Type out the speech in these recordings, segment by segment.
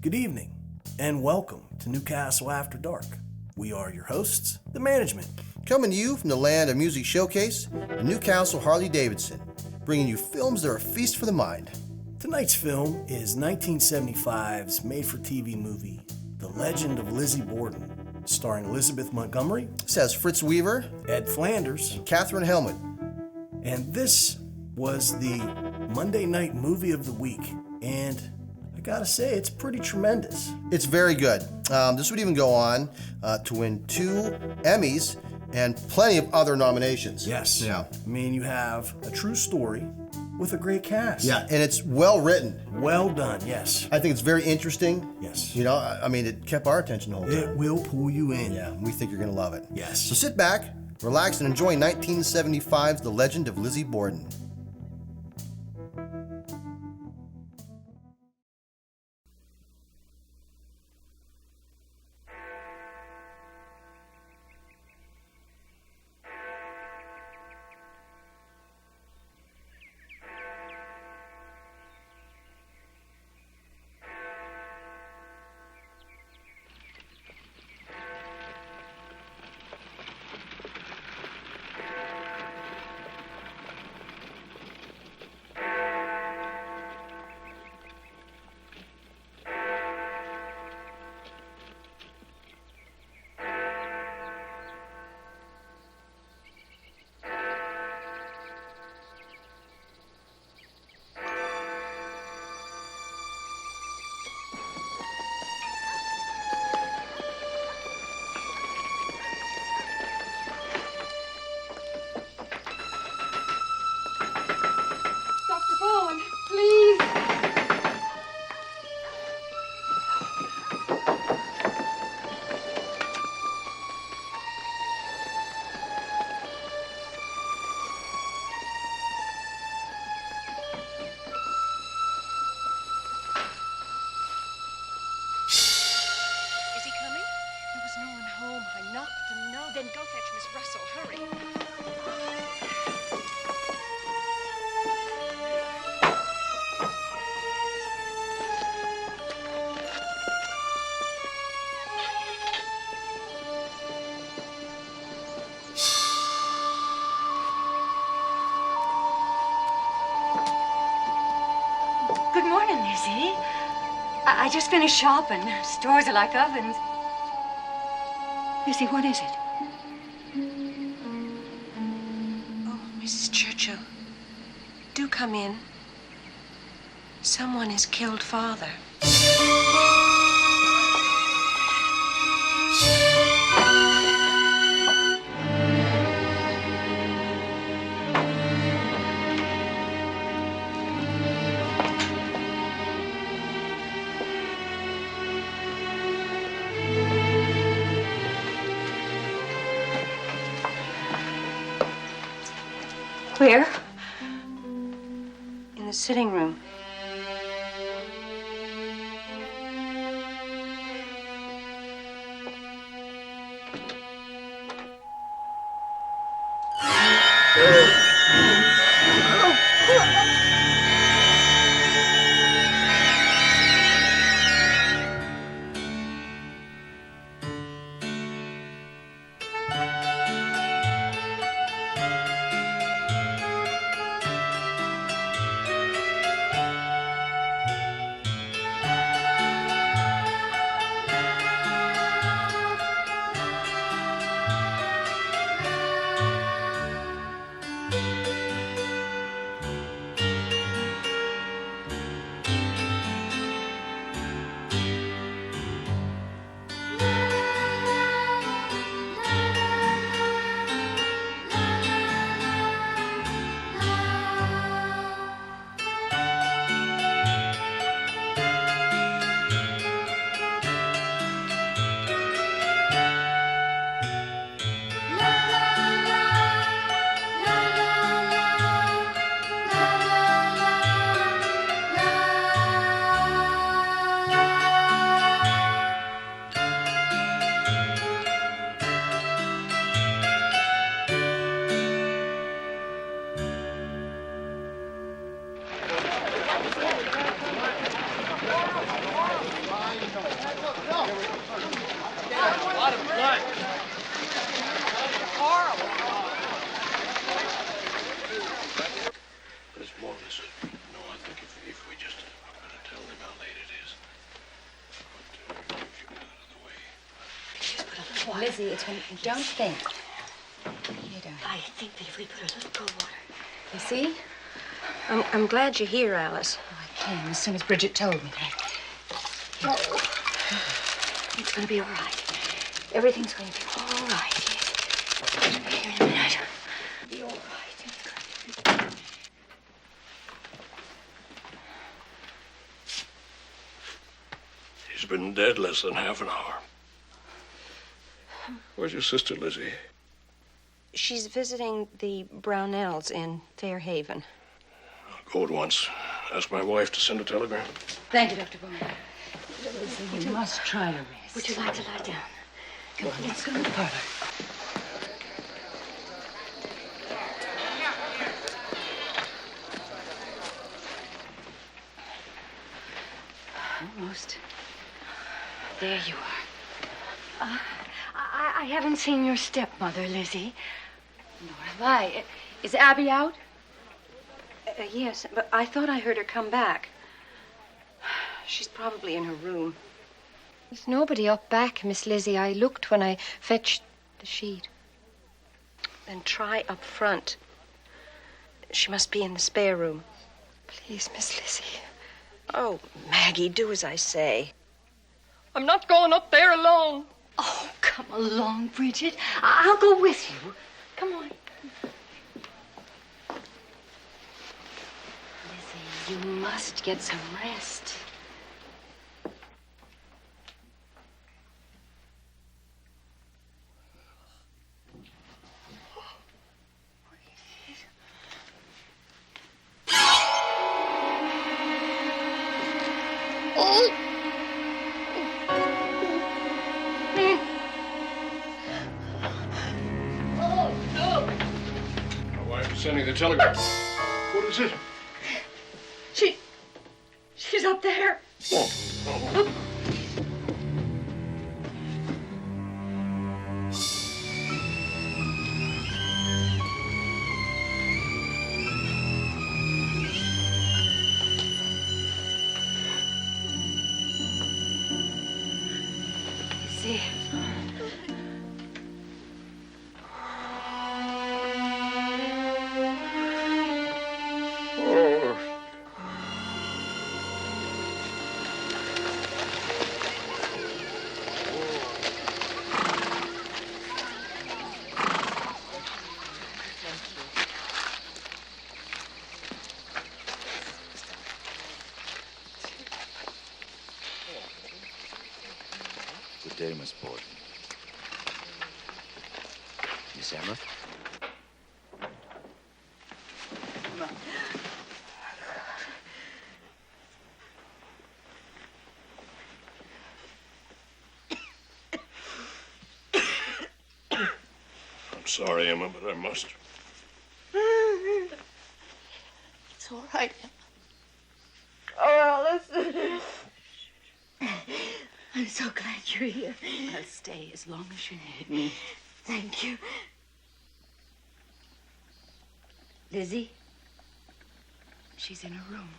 good evening, and welcome to Newcastle After Dark. We are your hosts, the management. Coming to you from the land of music showcase in Newcastle Harley-Davidson, bringing you films that are a feast for the mind. Tonight's film is 1975's made-for-TV movie, The Legend of Lizzie Borden, starring Elizabeth Montgomery, Says Fritz Weaver, Ed Flanders, Catherine Helmut. and this was the Monday night movie of the week, and I gotta say, it's pretty tremendous. It's very good. This would even go on to win 2 Emmys and plenty of other nominations. Yes. Yeah. I mean, you have a true story with a great cast. Yeah, and it's well written. Well done, yes. I think it's very interesting. Yes. You know, I mean, it kept our attention the whole time. It will pull you in. Yeah, we think you're going to love it. Yes. So sit back, relax, and enjoy 1975's The Legend of Lizzie Borden. Please. Is he coming? There was no one home. I knocked and knocked. Then go fetch Miss Russell. Hurry. Good morning, Lizzie. I just finished shopping. Stores are like ovens. Lizzie, what is it? Oh, Mrs. Churchill, do come in. Someone has killed Father. Where? In the sitting room. it is. But, if you get out of the way. Just put a little water. Lizzie, it's when... Don't think. Here, darling. I think that if we put a little cold water. You see? I'm glad you're here, Alice. Oh, I came as soon as Bridget told me that. Oh. It's going to be all right. Everything's going to be all right. Here in a minute. It'll be all right. He's been dead less than half an hour. Where's your sister, Lizzie? She's visiting the Brownells in Fairhaven. Go at once. Ask my wife to send a telegram. Thank you, Dr. Borden. Lizzie, you must try to rest. Would you like to lie down? Come on, let's go in the parlor. Almost. There you are. I haven't seen your stepmother, Lizzie. Nor have I. Is Abby out? Yes, but I thought I heard her come back. She's probably in her room. There's nobody up back, Miss Lizzie. I looked when I fetched the sheet. Then try up front. She must be in the spare room. Please, Miss Lizzie. Oh, Maggie, do as I say. I'm not going up there alone. Oh, come along, Bridget. I'll go with you. Come on. Lizzie, you must get some rest. My wife is sending the telegram. What is it? She's up there. Oh. Lizzie. Good day, Miss Borden. Miss Emma? I'm sorry, Emma, but I must. It's all right. Oh, Alice. I'm so glad you're here. I'll stay as long as you need me. Thank you. Lizzie? She's in her room.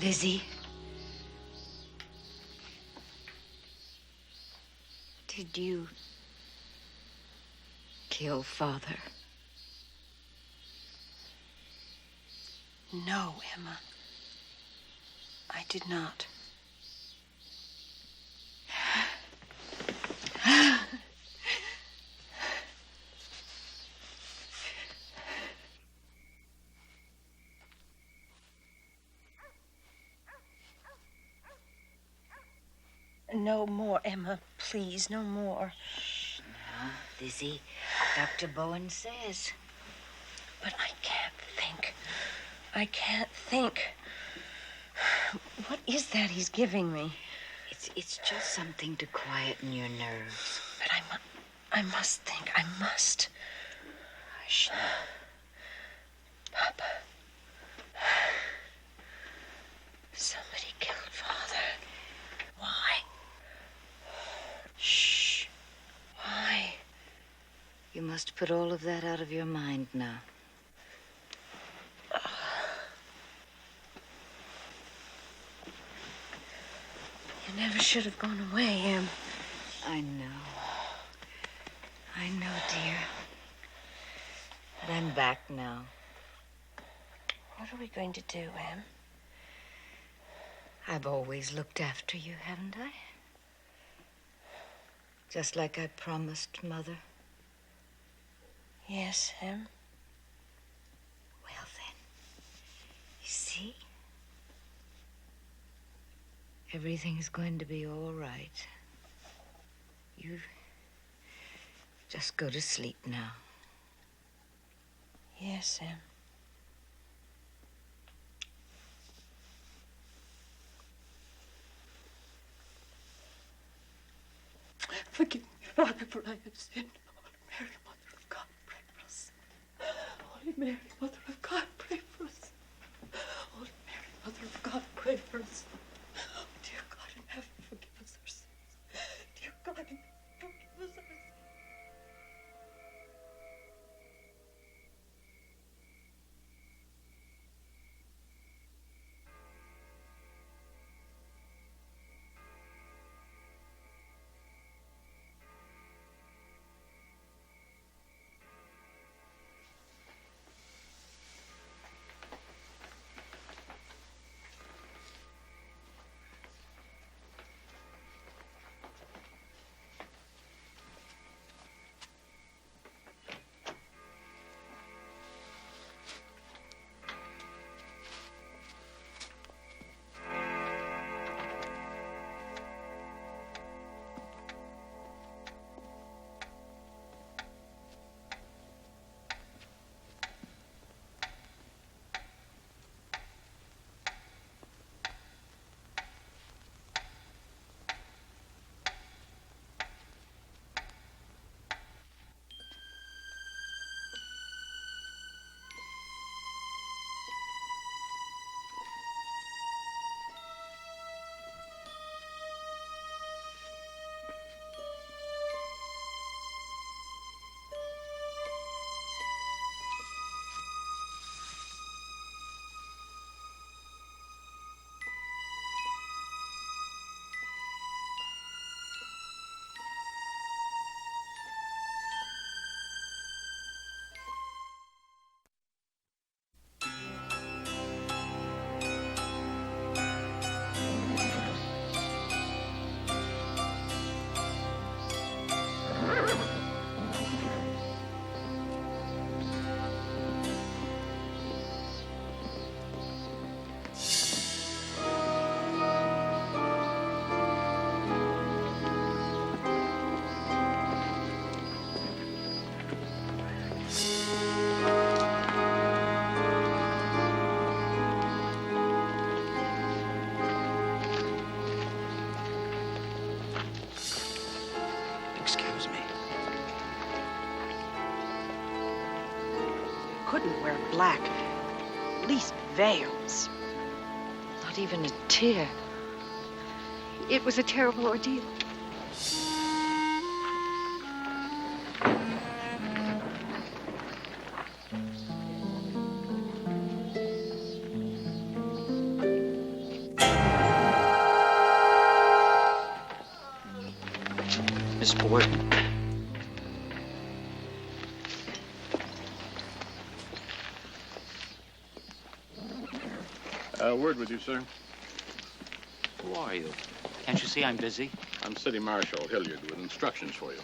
Lizzie? Did you kill Father? No, Emma. I did not. No more, Emma. Please, no more. No, Lizzie. Dr. Bowen says. But I can't think. I can't think. What is that he's giving me? It's It's just something to quieten your nerves. But I must think. I must. Hush now. Papa. Somebody killed Father. Why? Shh. Why? You must put all of that out of your mind now. You never should have gone away, Em. I know, dear. But I'm back now. What are we going to do, Em? I've always looked after you, haven't I? Just like I promised, Mother. Yes, Em. Well, then, you see? Everything's going to be all right. You just go to sleep now. Yes, Em. Forgive me, Father, for I have sinned. Holy Mary, Mother of God, pray for us. Holy Mary, Mother of God, pray for us. Holy Mary, Mother of God, pray for us. Dear God in heaven, forgive us our sins. Dear God in heaven, forgive us our sins. Excuse me. Couldn't wear black. At least veils. Not even a tear. It was a terrible ordeal. Miss Borden. A word with you, sir. Who are you? Can't you see I'm busy? I'm City Marshal Hilliard with instructions for you.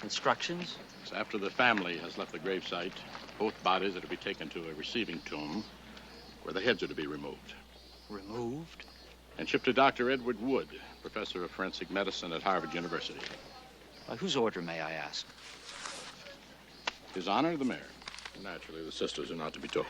Instructions? So after the family has left the gravesite, both bodies are to be taken to a receiving tomb where the heads are to be removed. Removed? And shipped to Dr. Edward Wood, professor of forensic medicine at Harvard University. By whose order, may I ask? His Honor, the Mayor. Naturally, the sisters are not to be told.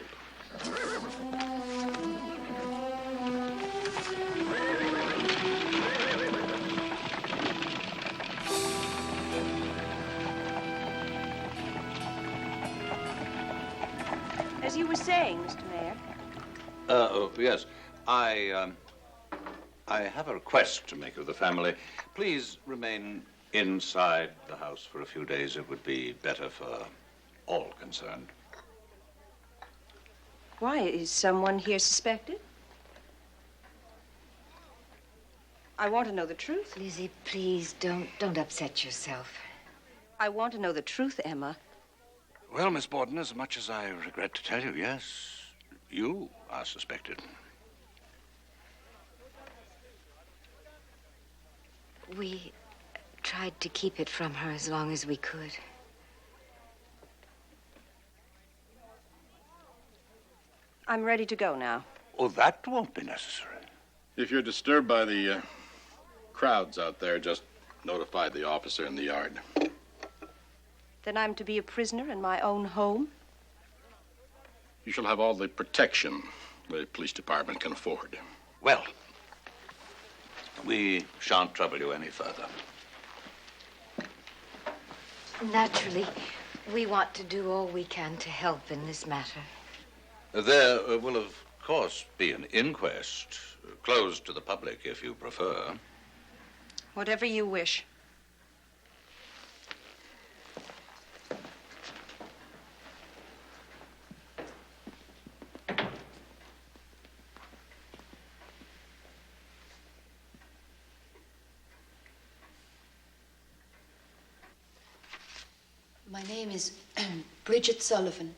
you were saying, Mr. Mayor. Yes. I have a request to make of the family. Please remain inside the house for a few days. It would be better for all concerned. Why? Is someone here suspected? I want to know the truth. Lizzie, please don't upset yourself. I want to know the truth, Emma. Well, Miss Borden, as much as I regret to tell you, yes, you are suspected. We tried to keep it from her as long as we could. I'm ready to go now. Oh, that won't be necessary. If you're disturbed by the crowds out there, just notify the officer in the yard. Then I'm to be a prisoner in my own home? You shall have all the protection the police department can afford. Well, we shan't trouble you any further. Naturally, we want to do all we can to help in this matter. There will, of course, be an inquest, closed to the public if you prefer. Whatever you wish. My name is Bridget Sullivan.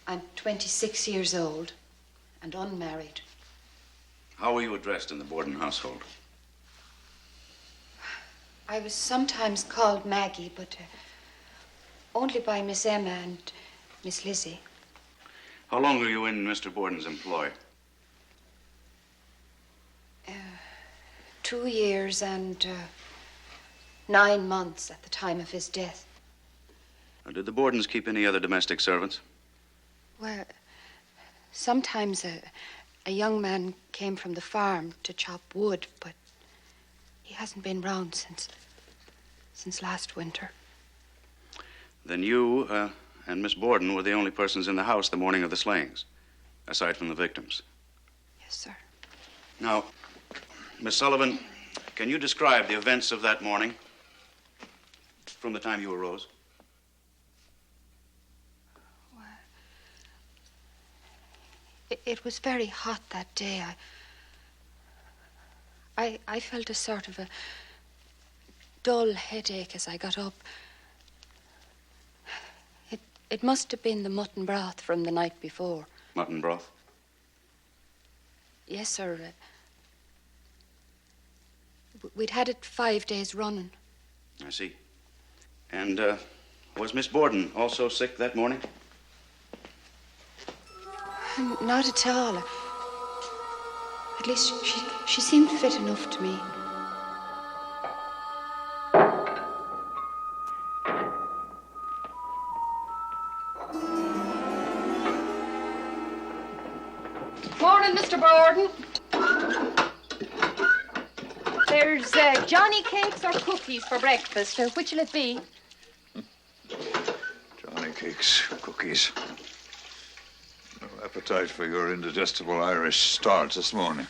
I'm 26 years old and unmarried. How were you addressed in the Borden household? I was sometimes called Maggie, but only by Miss Emma and Miss Lizzie. How long were you in Mr. Borden's employ? 2 years and 9 months at the time of his death. Did the Bordens keep any other domestic servants? Well, sometimes a young man came from the farm to chop wood, but he hasn't been round since last winter. Then you and Miss Borden were the only persons in the house the morning of the slayings, aside from the victims. Yes, sir. Now, Miss Sullivan, can you describe the events of that morning from the time you arose? It was very hot that day. I felt a sort of a dull headache as I got up. It must have been the mutton broth from the night before. Mutton broth? Yes, sir. We'd had it 5 days running. I see. And was Miss Borden also sick that morning? Not at all. At least she seemed fit enough to me. Morning, Mr. Borden. There's Johnny cakes or cookies for breakfast. Which'll it be? Johnny cakes, cookies. No appetite for your indigestible Irish starch this morning.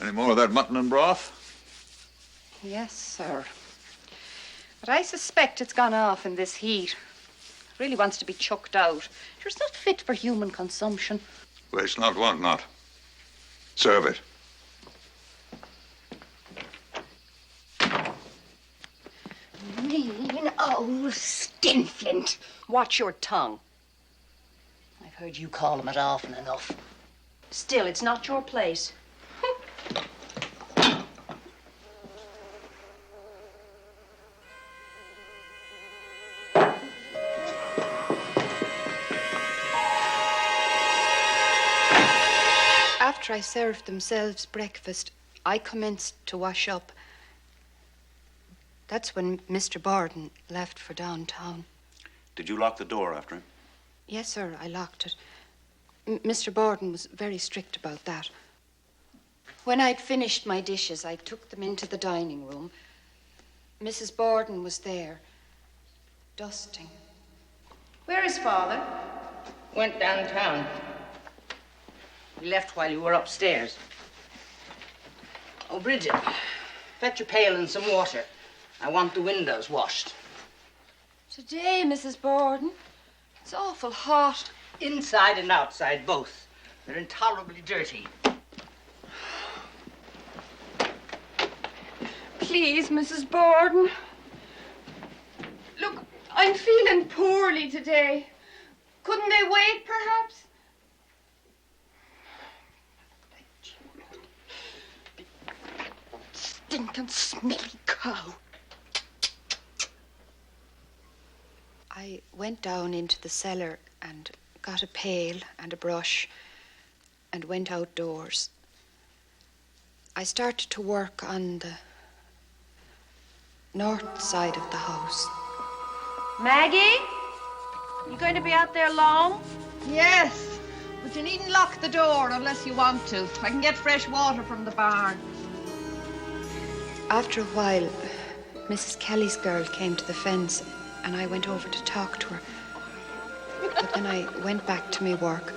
Any more of that mutton and broth? Yes, sir. But I suspect it's gone off in this heat. It really wants to be chucked out. Sure, it's not fit for human consumption. Waste not, want not. Serve it. Mean old skinflint. Watch your tongue. I've heard you call him it often enough. Still, it's not your place. After I served themselves breakfast, I commenced to wash up. That's when Mr. Borden left for downtown. Did you lock the door after him? Yes, sir, I locked it. Mr. Borden was very strict about that. When I'd finished my dishes, I took them into the dining room. Mrs. Borden was there, dusting. Where is Father? Went downtown. He left while you were upstairs. Oh, Bridget, fetch a pail and some water. I want the windows washed. Today, Mrs. Borden. It's awful hot. Inside and outside, both. They're intolerably dirty. Please, Mrs. Borden. Look, I'm feeling poorly today. Couldn't they wait, perhaps? Stinking, smelly cow. I went down into the cellar and got a pail and a brush and went outdoors. I started to work on the north side of the house. Maggie? You going to be out there long? Yes, but you needn't lock the door unless you want to. I can get fresh water from the barn. After a while, Mrs. Kelly's girl came to the fence and I went over to talk to her. But then I went back to my work.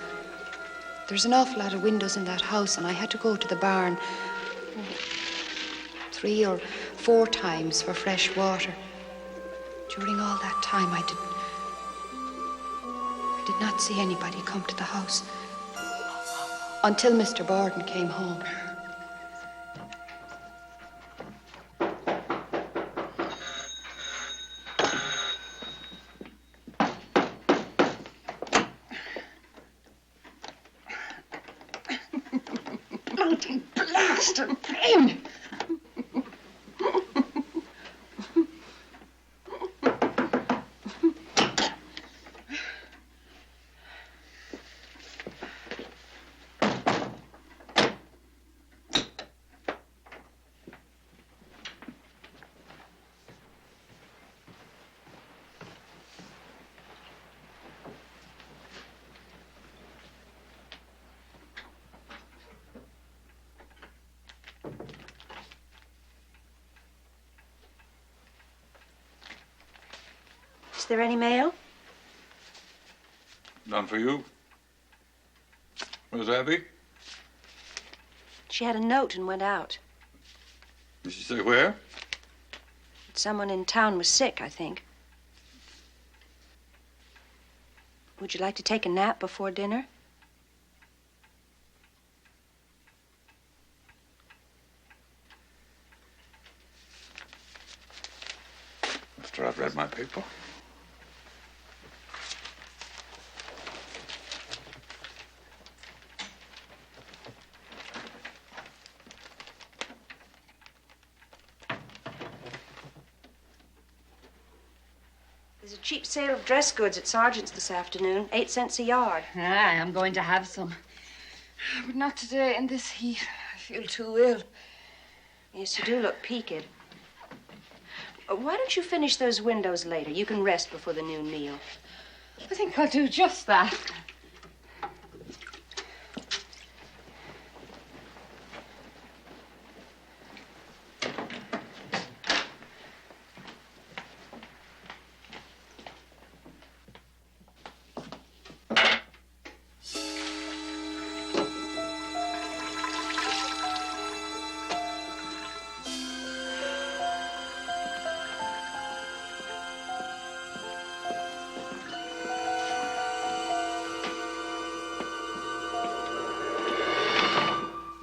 There's an awful lot of windows in that house and I had to go to the barn 3 or 4 times for fresh water. During all that time, I did not see anybody come to the house until Mr. Borden came home. Blasted pain! Is there any mail? None for you. Where's Abby? She had a note and went out. Did she say where? Someone in town was sick, I think. Would you like to take a nap before dinner? After I've read my paper. There's a cheap sale of dress goods at Sargent's this afternoon, 8 cents a yard. Aye, I'm going to have some. But not today in this heat. I feel too ill. Yes, you do look peaked. Why don't you finish those windows later? You can rest before the noon meal. I think I'll do just that.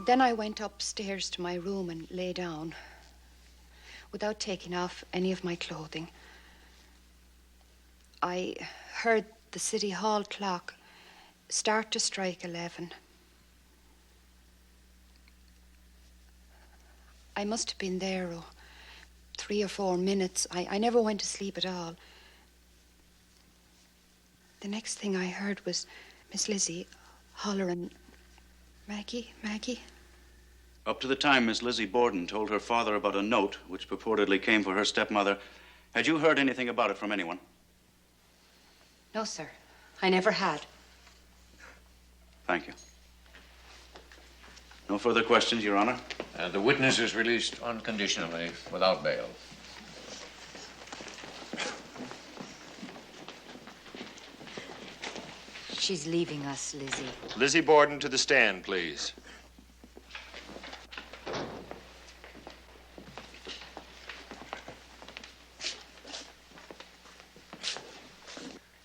Then I went upstairs to my room and lay down without taking off any of my clothing. I heard the City Hall clock start to strike 11. I must have been there 3 or 4 minutes. I never went to sleep at all. The next thing I heard was Miss Lizzie hollering, "Maggie, Maggie." Up to the time Miss Lizzie Borden told her father about a note which purportedly came for her stepmother, had you heard anything about it from anyone? No, sir. I never had. Thank you. No further questions, Your Honor. The witness is released unconditionally without bail. She's leaving us, Lizzie. Lizzie Borden to the stand, please.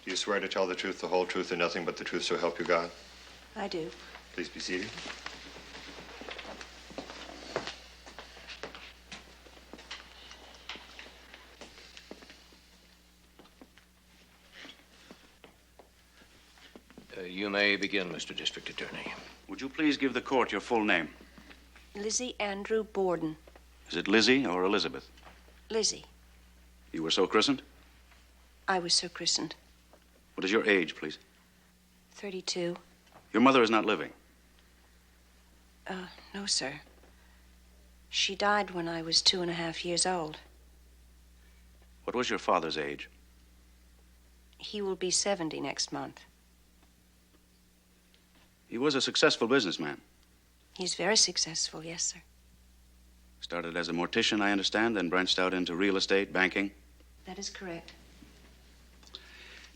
Do you swear to tell the truth, the whole truth, and nothing but the truth, so help you God? I do. Please be seated. You may begin, Mr. District Attorney. Would you please give the court your full name? Lizzie Andrew Borden. Is it Lizzie or Elizabeth? Lizzie. You were so christened? I was so christened. What is your age, please? 32. Your mother is not living. No, sir. She died when I was 2.5 years old. What was your father's age? He will be 70 next month. He was a successful businessman. He's very successful, yes, sir. Started as a mortician, I understand, then branched out into real estate, banking. That is correct.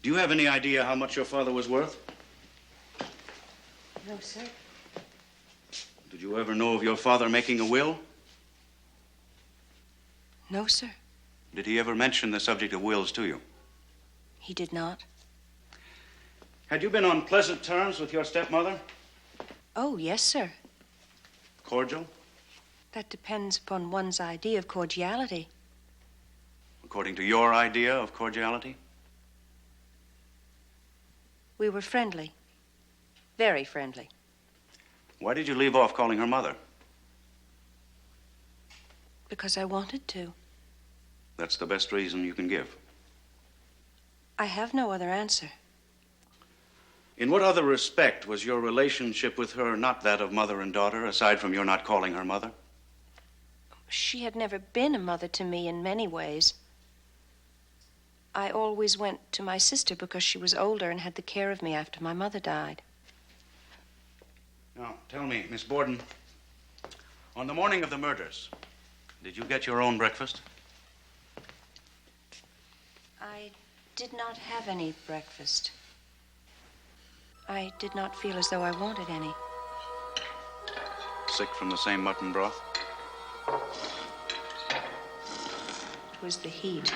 Do you have any idea how much your father was worth? No, sir. Did you ever know of your father making a will? No, sir. Did he ever mention the subject of wills to you? He did not. Had you been on pleasant terms with your stepmother? Oh, yes, sir. Cordial? That depends upon one's idea of cordiality. According to your idea of cordiality? We were friendly. Very friendly. Why did you leave off calling her mother? Because I wanted to. That's the best reason you can give. I have no other answer. In what other respect was your relationship with her not that of mother and daughter, aside from your not calling her mother? She had never been a mother to me in many ways. I always went to my sister because she was older and had the care of me after my mother died. Now, tell me, Miss Borden, on the morning of the murders, did you get your own breakfast? I did not have any breakfast. I did not feel as though I wanted any. Sick from the same mutton broth? It was the heat.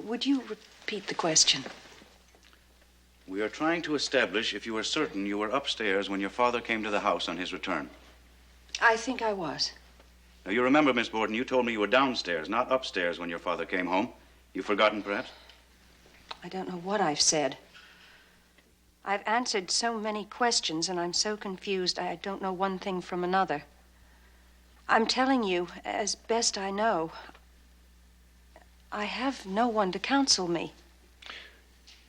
Would you repeat the question? We are trying to establish if you are certain you were upstairs when your father came to the house on his return. I think I was. Now, you remember, Miss Borden, you told me you were downstairs, not upstairs when your father came home. You've forgotten, perhaps? I don't know what I've said. I've answered so many questions, and I'm so confused I don't know one thing from another. I'm telling you, as best I know, I have no one to counsel me.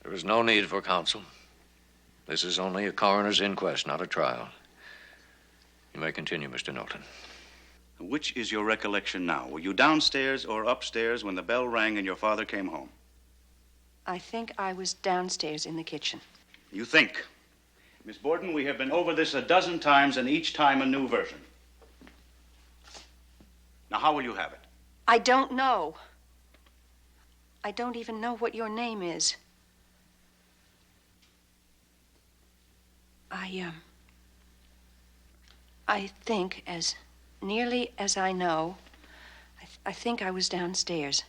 There is no need for counsel. This is only a coroner's inquest, not a trial. You may continue, Mr. Knowlton. Which is your recollection now? Were you downstairs or upstairs when the bell rang and your father came home? I think I was downstairs in the kitchen. You think? Miss Borden, we have been over this a dozen times, and each time a new version. Now, how will you have it? I don't know. I don't even know what your name is. I think, as nearly as I know, I think I was downstairs.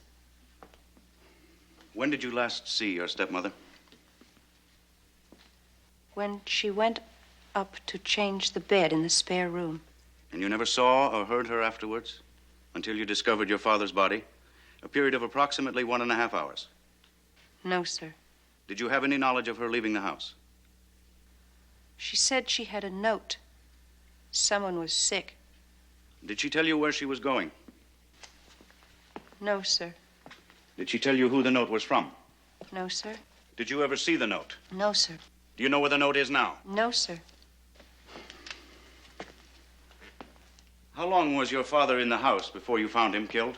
When did you last see your stepmother? When she went up to change the bed in the spare room. And you never saw or heard her afterwards? Until you discovered your father's body? A period of approximately 1.5 hours. No, sir. Did you have any knowledge of her leaving the house? She said she had a note. Someone was sick. Did she tell you where she was going? No, sir. Did she tell you who the note was from? No, sir. Did you ever see the note? No, sir. Do you know where the note is now? No, sir. How long was your father in the house before you found him killed?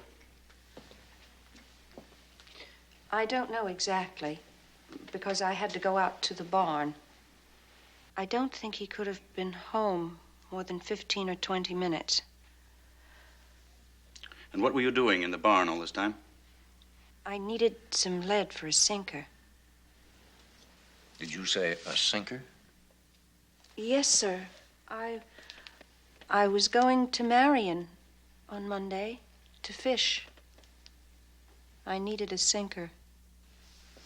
I don't know exactly, because I had to go out to the barn. I don't think he could have been home more than 15 or 20 minutes. And what were you doing in the barn all this time? I needed some lead for a sinker. Did you say a sinker? Yes, sir. I was going to Marion on Monday to fish. I needed a sinker.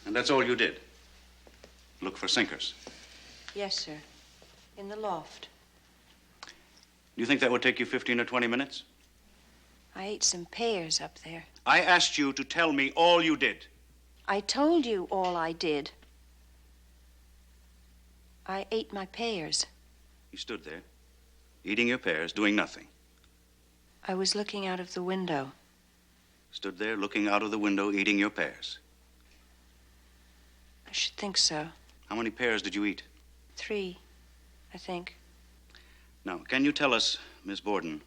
And that's all you did? Look for sinkers? Yes, sir. In the loft. Do you think that would take you 15 or 20 minutes? I ate some pears up there. I asked you to tell me all you did. I told you all I did. I ate my pears. You stood there, eating your pears, doing nothing. I was looking out of the window. Stood there, looking out of the window, eating your pears. I should think so. How many pears did you eat? 3, I think. Now, can you tell us, Miss Borden,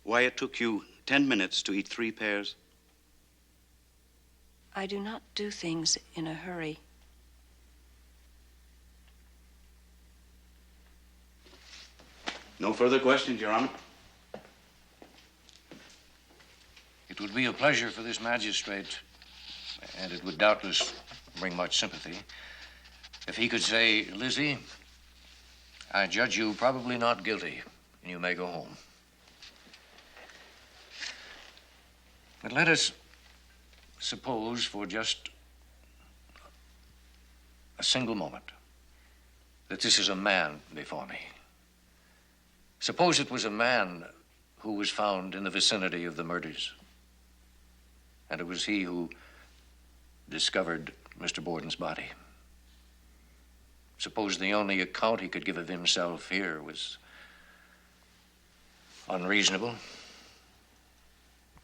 why it took you 10 minutes to eat 3 pears? I do not do things in a hurry. No further questions, Your Honor. It would be a pleasure for this magistrate, and it would doubtless bring much sympathy, if he could say, Lizzie, I judge you probably not guilty, and you may go home. But let us suppose for just a single moment that this is a man before me. Suppose it was a man who was found in the vicinity of the murders, and it was he who discovered Mr. Borden's body. Suppose the only account he could give of himself here was unreasonable,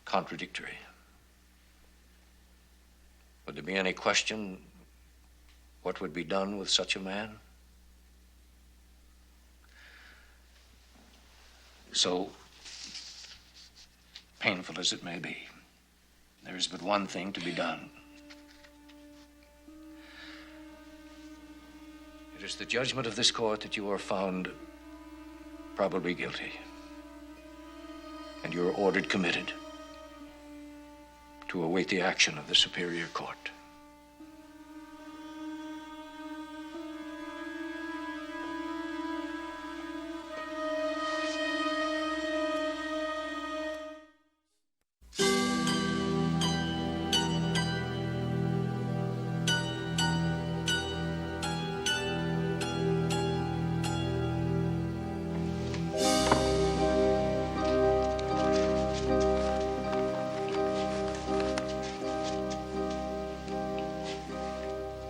contradictory. Would there be any question what would be done with such a man? So painful as it may be, there is but one thing to be done. It is the judgment of this court that you are found probably guilty, and you are ordered committed to await the action of the Superior Court.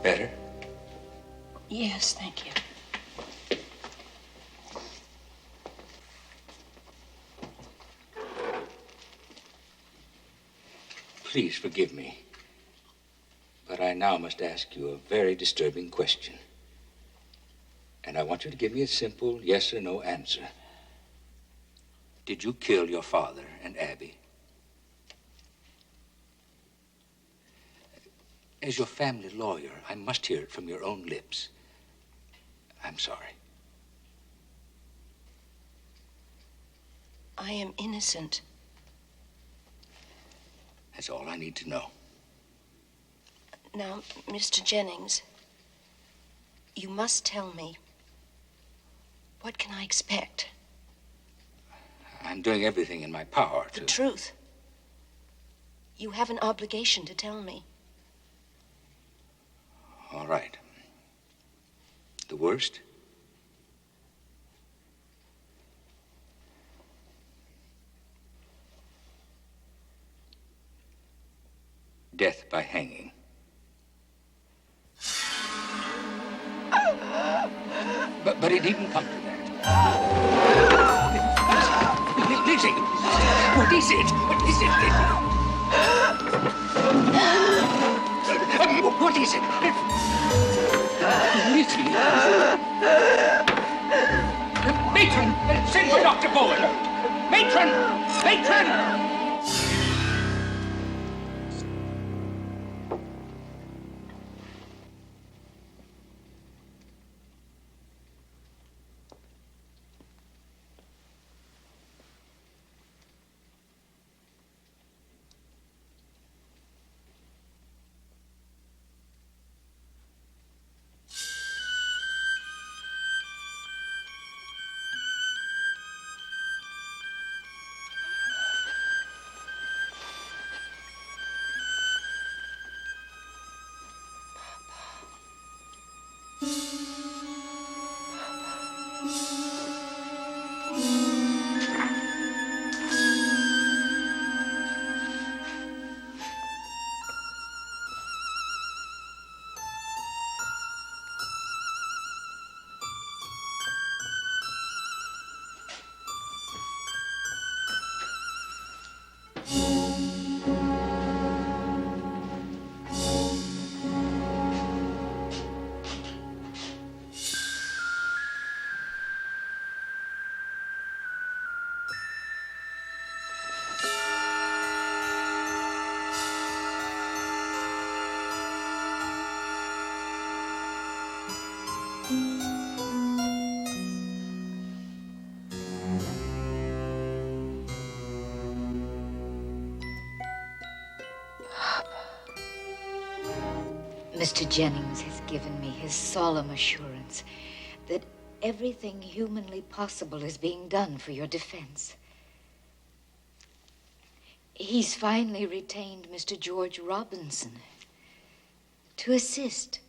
Better? Yes, thank you. Please forgive me, but I now must ask you a very disturbing question. And I want you to give me a simple yes or no answer. Did you kill your father and Abby? As your family lawyer, I must hear it from your own lips. I'm sorry. I am innocent. That's all I need to know. Now, Mr. Jennings, you must tell me. What can I expect? I'm doing everything in my power to... The truth. You have an obligation to tell me. All right. The worst? Death by hanging. But it needn't come to that. Lizzie! What is it? What is it, Lizzie? What is it? Lizzie. Matron, send for Dr. Bowen. Matron! Matron! Mr. Jennings has given me his solemn assurance that everything humanly possible is being done for your defense. He's finally retained Mr. George Robinson to assist.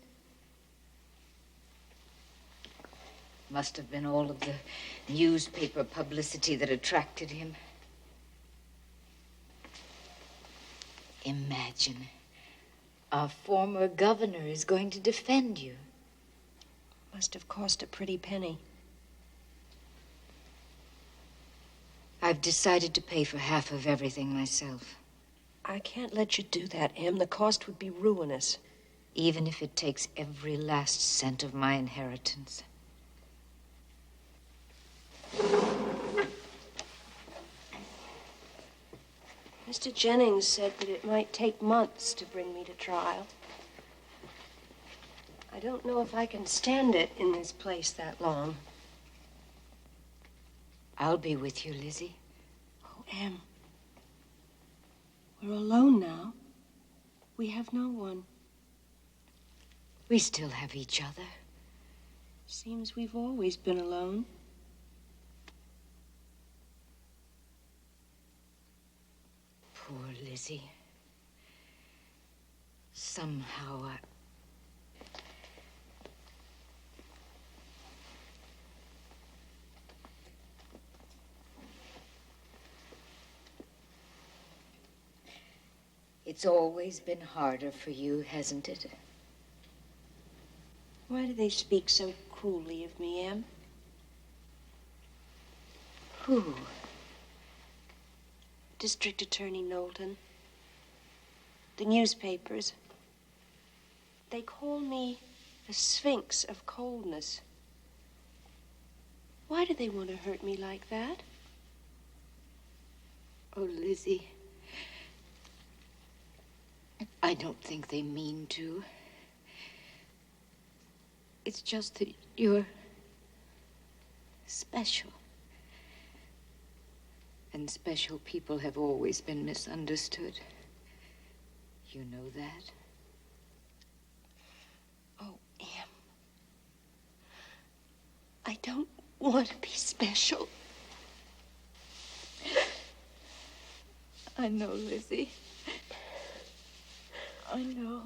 Must have been all of the newspaper publicity that attracted him. Imagine, our former governor is going to defend you. Must have cost a pretty penny. I've decided to pay for half of everything myself. I can't let you do that, Em. The cost would be ruinous. Even if it takes every last cent of my inheritance. Mr. Jennings said that it might take months to bring me to trial. I don't know if I can stand it in this place that long. I'll be with you, Lizzie. Oh, Em. We're alone now. We have no one. We still have each other. Seems we've always been alone. Poor Lizzie. Somehow It's always been harder for you, hasn't it? Why do they speak so cruelly of me, Em? Who? District Attorney Knowlton. The newspapers. They call me the Sphinx of Coldness. Why do they want to hurt me like that? Oh, Lizzie. I don't think they mean to. It's just that you're special. And special people have always been misunderstood. You know that? Oh, Em. I don't want to be special. I know, Lizzie. I know.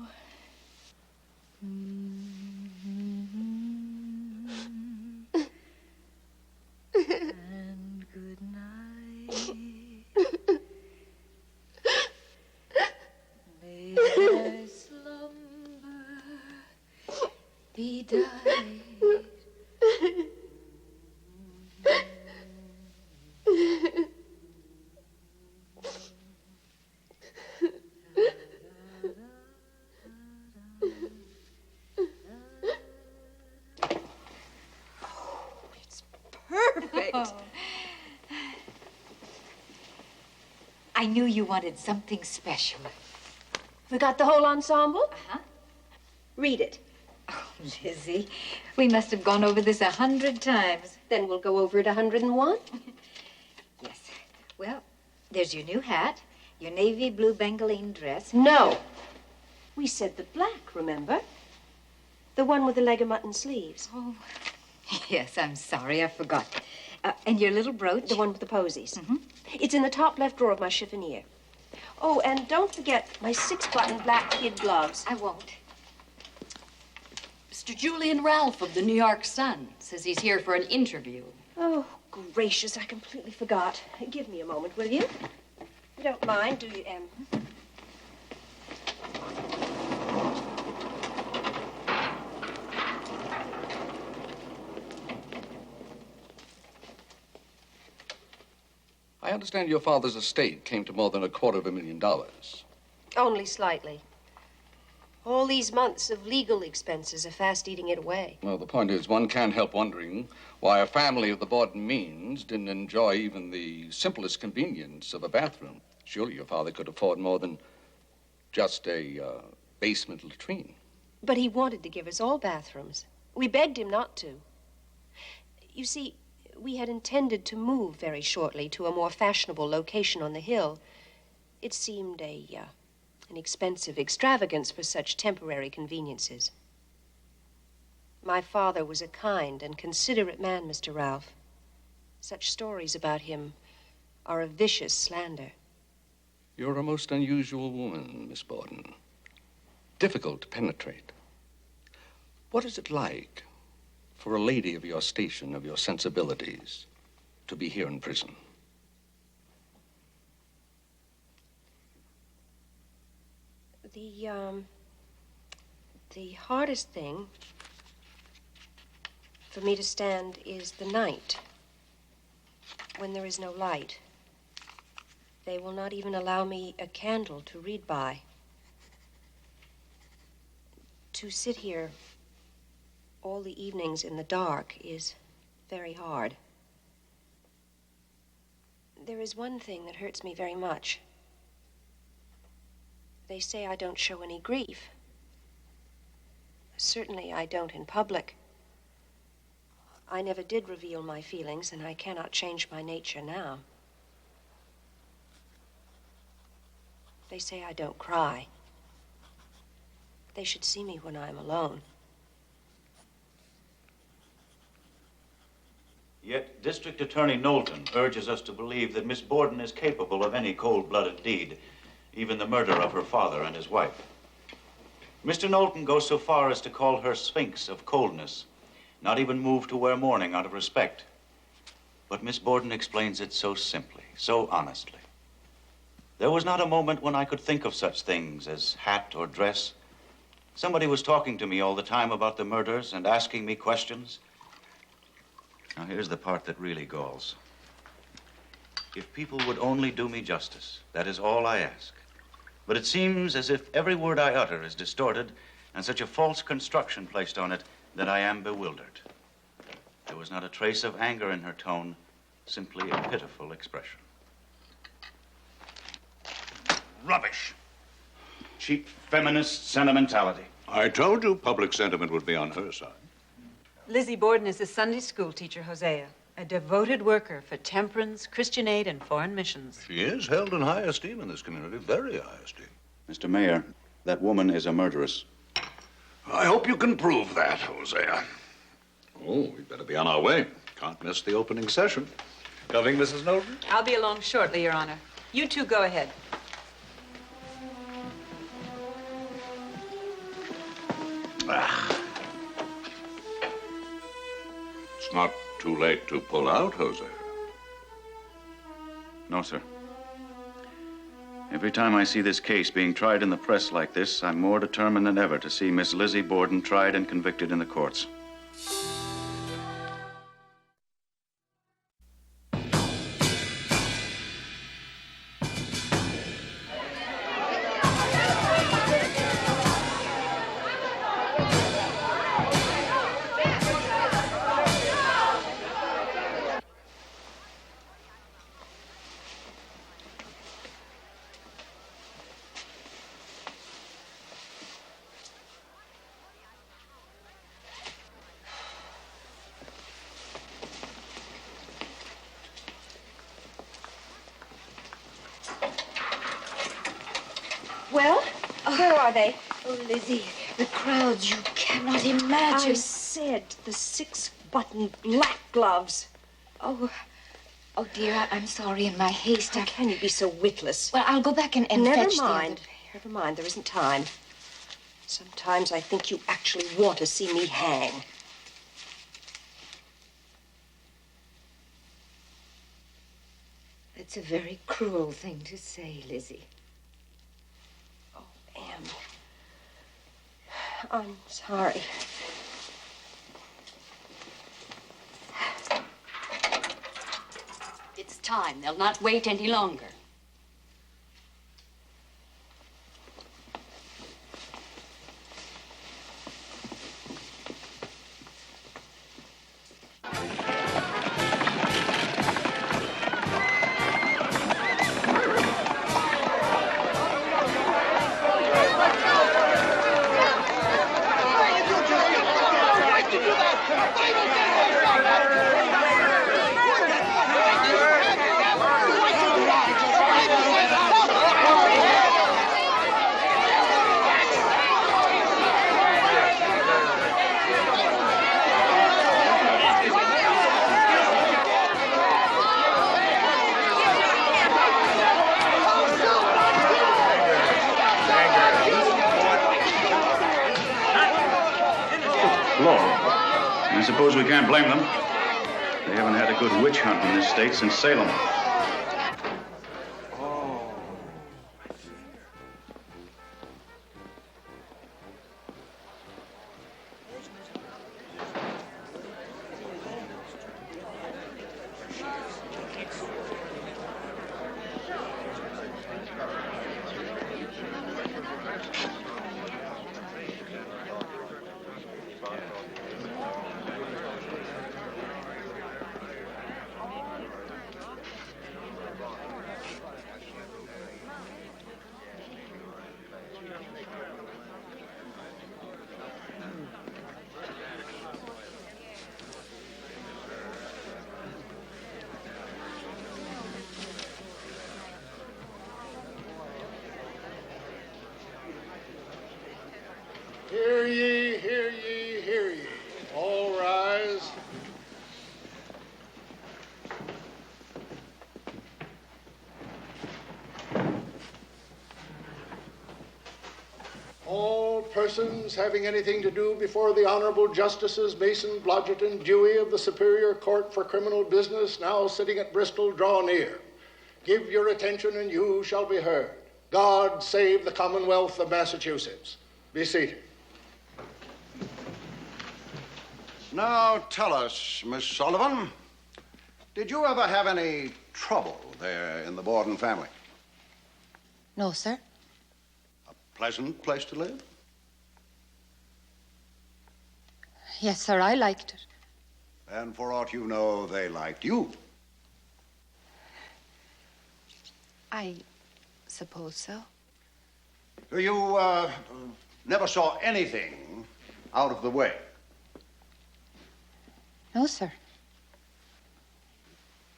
And good night. May thy slumber be died. right. I knew you wanted something special. We got the whole ensemble? Uh-huh. Read it. Oh, Lizzie, we must have gone over this 100 times. Then we'll go over it 101. Yes. Well, there's your new hat, your navy blue bengaline dress. No. We said the black, remember? The one with the leg of mutton sleeves. Oh, yes, I'm sorry, I forgot. And your little brooch? The one with the posies. Mm-hmm. It's in the top left drawer of my chiffonier. Oh, and don't forget my 6-button black kid gloves. I won't. Mr. Julian Ralph of the New York Sun says he's here for an interview. Oh, gracious, I completely forgot. Give me a moment, will you? You don't mind, do you, Em? I understand your father's estate came to more than $250,000. Only slightly. All these months of legal expenses are fast eating it away. Well, the point is, one can't help wondering why a family of the Borden means didn't enjoy even the simplest convenience of a bathroom. Surely your father could afford more than just a basement latrine. But he wanted to give us all bathrooms. We begged him not to. You see, we had intended to move very shortly to a more fashionable location on the hill. It seemed an expensive extravagance for such temporary conveniences. My father was a kind and considerate man, Mr. Ralph. Such stories about him are a vicious slander. You're a most unusual woman, Miss Borden. Difficult to penetrate. What is it like for a lady of your station, of your sensibilities, to be here in prison? The hardest thing for me to stand is the night, when there is no light. They will not even allow me a candle to read by. To sit here all the evenings in the dark is very hard. There is one thing that hurts me very much. They say I don't show any grief. Certainly I don't in public. I never did reveal my feelings, and I cannot change my nature now. They say I don't cry. They should see me when I'm alone. Yet District Attorney Knowlton urges us to believe that Miss Borden is capable of any cold-blooded deed, even the murder of her father and his wife. Mr. Knowlton goes so far as to call her Sphinx of coldness, not even moved to wear mourning out of respect. But Miss Borden explains it so simply, so honestly. There was not a moment when I could think of such things as hat or dress. Somebody was talking to me all the time about the murders and asking me questions. Now, here's the part that really galls. If people would only do me justice, that is all I ask. But it seems as if every word I utter is distorted and such a false construction placed on it that I am bewildered. There was not a trace of anger in her tone, simply a pitiful expression. Rubbish. Cheap feminist sentimentality. I told you public sentiment would be on her side. Lizzie Borden is a Sunday school teacher, Hosea, a devoted worker for temperance, Christian aid, and foreign missions. She is held in high esteem in this community, very high esteem. Mr. Mayor, that woman is a murderess. I hope you can prove that, Hosea. Oh, we better be on our way. Can't miss the opening session. Coming, Mrs. Knowlton? I'll be along shortly, Your Honor. You two go ahead. It's not too late to pull out, Hosea. No, sir. Every time I see this case being tried in the press like this, I'm more determined than ever to see Miss Lizzie Borden tried and convicted in the courts. are they? Oh, Lizzie, the crowds, you cannot imagine. I said the 6-button black gloves. Oh, dear, I'm sorry in my haste. How can you be so witless? Well, I'll go back and Never fetch mind. Never mind. There isn't time. Sometimes I think you actually want to see me hang. It's a very cruel thing to say, Lizzie. Oh, Em. I'm sorry. It's time. They'll not wait any longer. I suppose we can't blame them. They haven't had a good witch hunt in this state since Salem. Hear ye, hear ye, hear ye. All rise. All persons having anything to do before the Honorable Justices Mason, Blodgett, and Dewey of the Superior Court for Criminal Business, now sitting at Bristol, draw near. Give your attention and you shall be heard. God save the Commonwealth of Massachusetts. Be seated. Now tell us, Miss Sullivan, did you ever have any trouble there in the Borden family? No, sir. Pleasant place to live? Yes, sir, I liked it. And for aught you know, they liked you. I suppose so. You never saw anything out of the way? No, sir.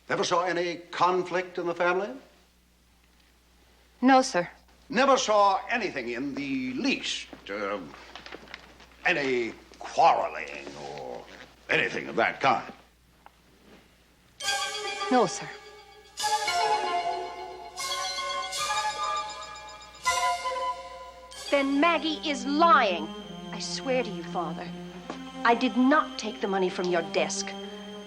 Never saw any conflict in the family? No, sir. Never saw anything in the least, any quarreling or anything of that kind? No, sir. Then Maggie is lying. I swear to you, Father, I did not take the money from your desk.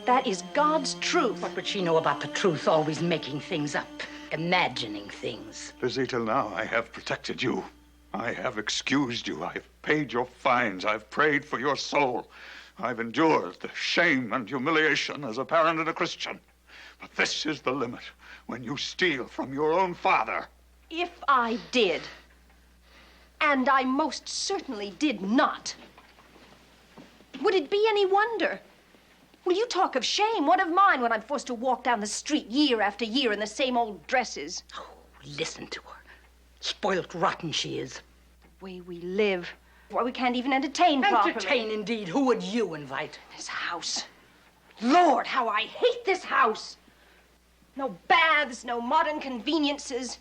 That is God's truth. What would she know about the truth? Always making things up, imagining things. Lizzie, till now I have protected you. I have excused you. I've paid your fines. I've prayed for your soul. I've endured the shame and humiliation as a parent and a Christian. But this is the limit, when you steal from your own father. If I did, and I most certainly did not, would it be any wonder? Well, you talk of shame. What of mine when I'm forced to walk down the street year after year in the same old dresses? Oh, listen to her. Spoilt rotten she is. The way we live. Why, we can't even entertain properly. Entertain, indeed. Who would you invite? This house. Lord, how I hate this house. No baths, no modern conveniences.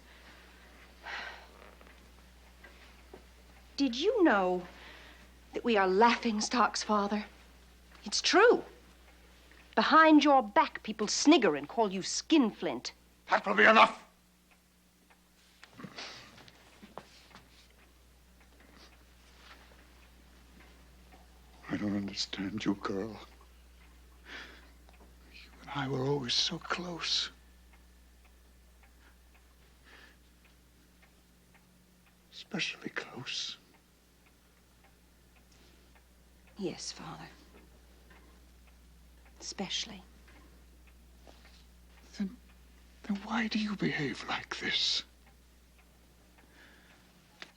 Did you know that we are laughing stocks, Father? It's true. Behind your back, people snigger and call you skinflint. That will be enough. I don't understand you, girl. You and I were always so close. Especially close. Yes, Father. Especially. Then why do you behave like this?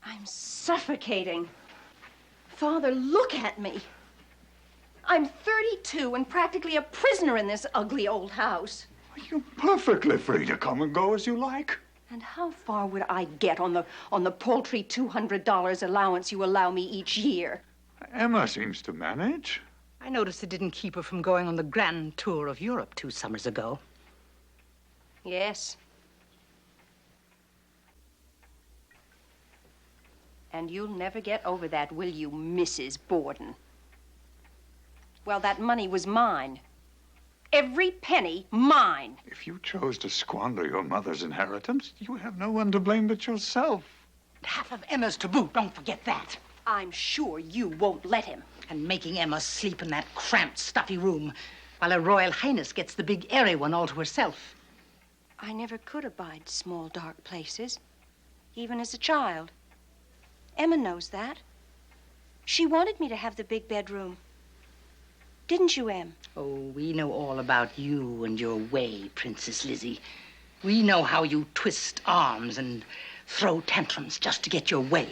I'm suffocating. Father, look at me. I'm 32 and practically a prisoner in this ugly old house. You're perfectly free to come and go as you like. And how far would I get on the paltry $200 allowance you allow me each year? Emma seems to manage. I noticed it didn't keep her from going on the grand tour of Europe 2 summers ago. Yes. And you'll never get over that, will you, Mrs. Borden? Well, that money was mine. Every penny mine. If you chose to squander your mother's inheritance, you have no one to blame but yourself. Half of Emma's to boot, don't forget that. I'm sure you won't let him. And making Emma sleep in that cramped, stuffy room while Her Royal Highness gets the big, airy one all to herself. I never could abide small, dark places, even as a child. Emma knows that. She wanted me to have the big bedroom. Didn't you, Em? Oh, we know all about you and your way, Princess Lizzie. We know how you twist arms and throw tantrums just to get your way.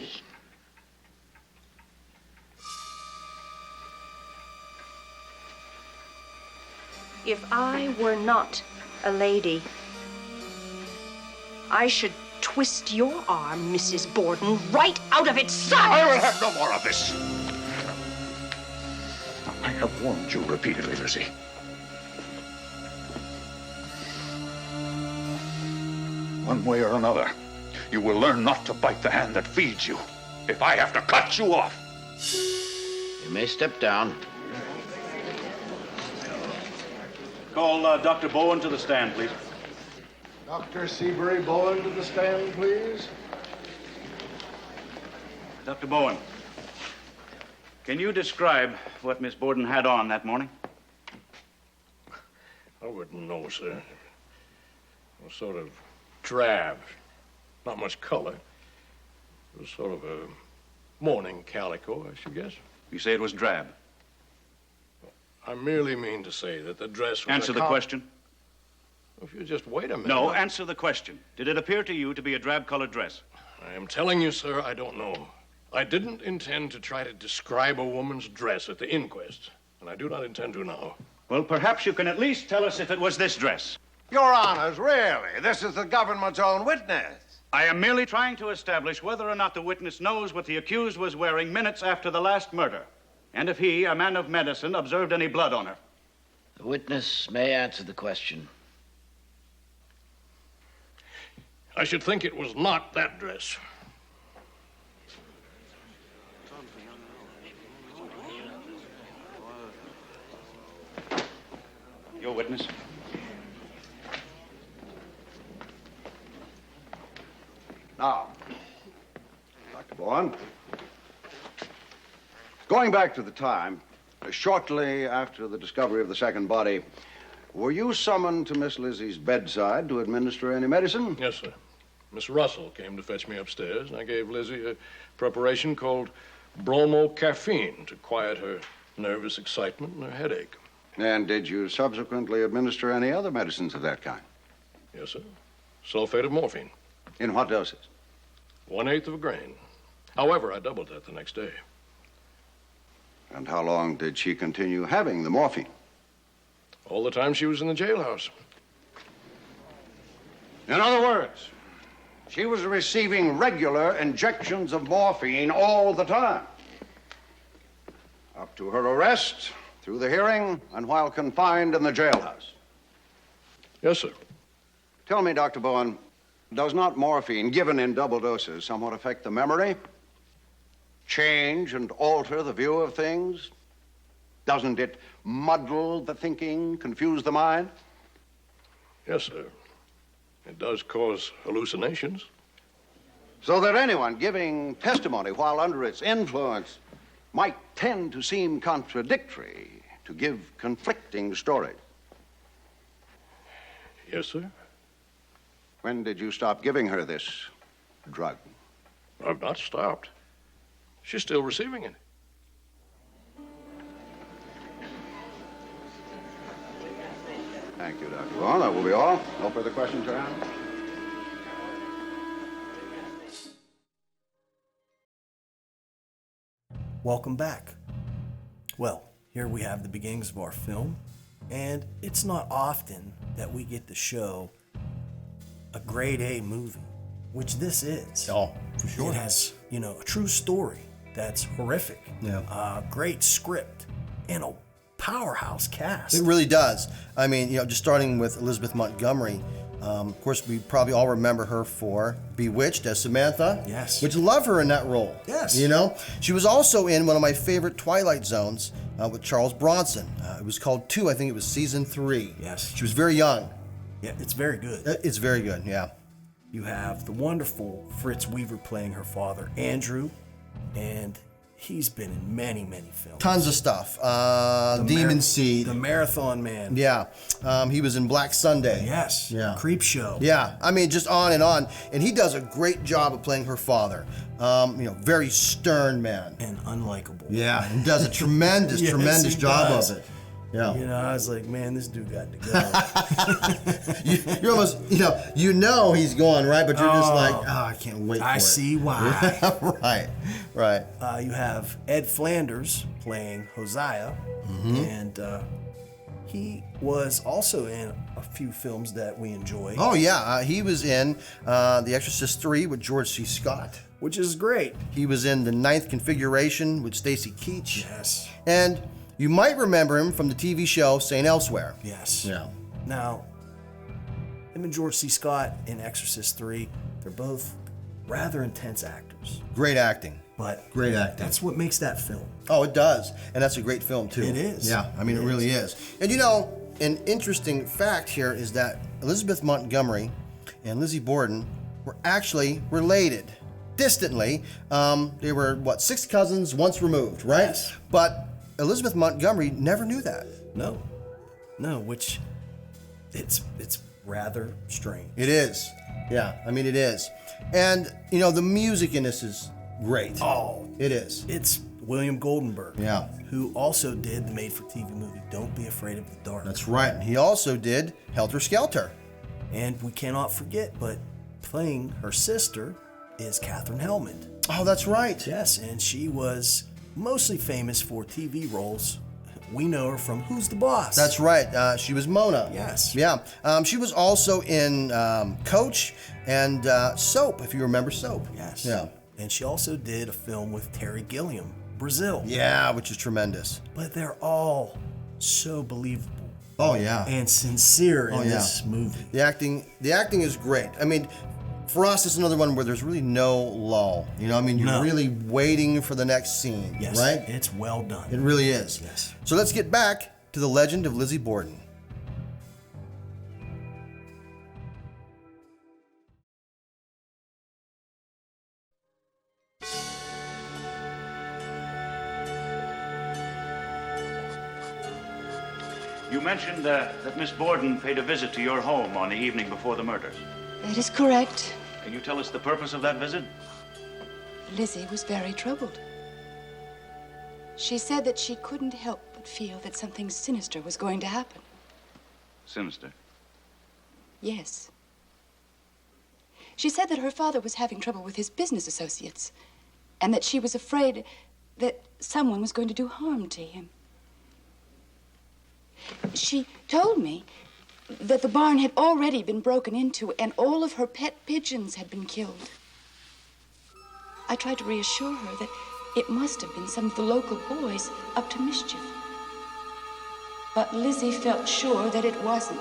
If I were not a lady, I should twist your arm, Mrs. Borden, right out of its socket. I will have no more of this. I have warned you repeatedly, Lizzie. One way or another, you will learn not to bite the hand that feeds you. If I have to cut you off. You may step down. Call Dr. Bowen to the stand, please. Dr. Seabury Bowen to the stand, please. Dr. Bowen, can you describe what Miss Borden had on that morning? I wouldn't know, sir. It was sort of drab, not much color. It was sort of a morning calico, I should guess. You say it was drab? I merely mean to say that the dress was Answer the question. If you just wait a minute. No, answer the question. Did it appear to you to be a drab-colored dress? I am telling you, sir, I don't know. I didn't intend to try to describe a woman's dress at the inquest, and I do not intend to now. Well, perhaps you can at least tell us if it was this dress. Your Honors, really? This is the government's own witness. I am merely trying to establish whether or not the witness knows what the accused was wearing minutes after the last murder, and if he, a man of medicine, observed any blood on her. The witness may answer the question. I should think it was not that dress. Your witness. Now, Dr. Bowen, going back to the time, shortly after the discovery of the second body, were you summoned to Miss Lizzie's bedside to administer any medicine? Yes, sir. Miss Russell came to fetch me upstairs, and I gave Lizzie a preparation called bromocaffeine to quiet her nervous excitement and her headache. And did you subsequently administer any other medicines of that kind? Yes, sir. Sulfate of morphine. In what doses? 1/8 of a grain. However, I doubled that the next day. And how long did she continue having the morphine? All the time she was in the jailhouse. In other words, she was receiving regular injections of morphine all the time. Up to her arrest, through the hearing, and while confined in the jailhouse. Yes, sir. Tell me, Dr. Bowen, does not morphine given in double doses somewhat affect the memory? change and alter the view of things? Doesn't it muddle the thinking, confuse the mind? Yes, sir. It does cause hallucinations. So that anyone giving testimony while under its influence might tend to seem contradictory, to give conflicting stories. Yes, sir. When did you stop giving her this drug? I've not stopped. She's still receiving it. Thank you, Dr. Vaughn. That will be all. No further questions, Your Honor? Welcome back. Well, here we have the beginnings of our film, and it's not often that we get to show a grade A movie, which this is. Oh, for sure. It has, a true story that's horrific. Yeah. Great script and a powerhouse cast. It really does. I mean, just starting with Elizabeth Montgomery. Of course, we probably all remember her for Bewitched as Samantha. Yes. Which love her in that role. Yes. She was also in one of my favorite Twilight Zones with Charles Bronson. It was called 2. I think it was season 3. Yes. She was very young. Yeah, it's very good. It's very good, yeah. You have the wonderful Fritz Weaver playing her father, Andrew, and he's been in many, many films. Tons of stuff. Demon Seed. The Marathon Man. Yeah. He was in Black Sunday. Yes. Yeah. Creep Show. Yeah. I mean, just on. And he does a great job of playing her father. Very stern man. And unlikable. Yeah. And does a tremendous, Yes, tremendous he job does. of it. Yeah. I was like, man, this dude got to go. You're almost, he's going, right? But you're just like, I can't wait for it. I see why. Right. You have Ed Flanders playing Hosea, and he was also in a few films that we enjoy. Oh, yeah. He was in The Exorcist 3 with George C. Scott. Which is great. He was in The Ninth Configuration with Stacy Keach. Yes. And you might remember him from the TV show St. Elsewhere. Yes. Yeah. Now, him and George C. Scott in Exorcist 3, they're both rather intense actors. Great acting. But great acting. That's what makes that film. Oh, it does. And that's a great film, too. It is. Yeah, I mean, it really is. And an interesting fact here is that Elizabeth Montgomery and Lizzie Borden were actually related. Distantly. They were, 6 cousins once removed, right? Yes. But Elizabeth Montgomery never knew that. No, which it's rather strange. It is. Yeah, I mean, it is. And, the music in this is great. Oh. It is. It's William Goldenberg. Yeah. Who also did the made-for-TV movie Don't Be Afraid of the Dark. That's right. He also did Helter Skelter. And we cannot forget, but playing her sister is Katherine Helmond. Oh, that's right. Yes, and she was mostly famous for TV roles. We know her from Who's the Boss? That's right. She was Mona. Yes. Yeah. She was also in Coach and Soap, if you remember Soap. Yes. Yeah. And she also did a film with Terry Gilliam, Brazil. Yeah, which is tremendous. But they're all so believable. Oh, yeah. And sincere in this movie. The acting is great. I mean, for us, it's another one where there's really no lull. You're really waiting for the next scene, yes, right? It's well done. It really is. Yes. So let's get back to the legend of Lizzie Borden. You mentioned that Miss Borden paid a visit to your home on the evening before the murders. That is correct. Can you tell us the purpose of that visit? Lizzie was very troubled. She said that she couldn't help but feel that something sinister was going to happen. Sinister? Yes. She said that her father was having trouble with his business associates, and that she was afraid that someone was going to do harm to him. She told me that the barn had already been broken into and all of her pet pigeons had been killed. I tried to reassure her that it must have been some of the local boys up to mischief. But Lizzie felt sure that it wasn't.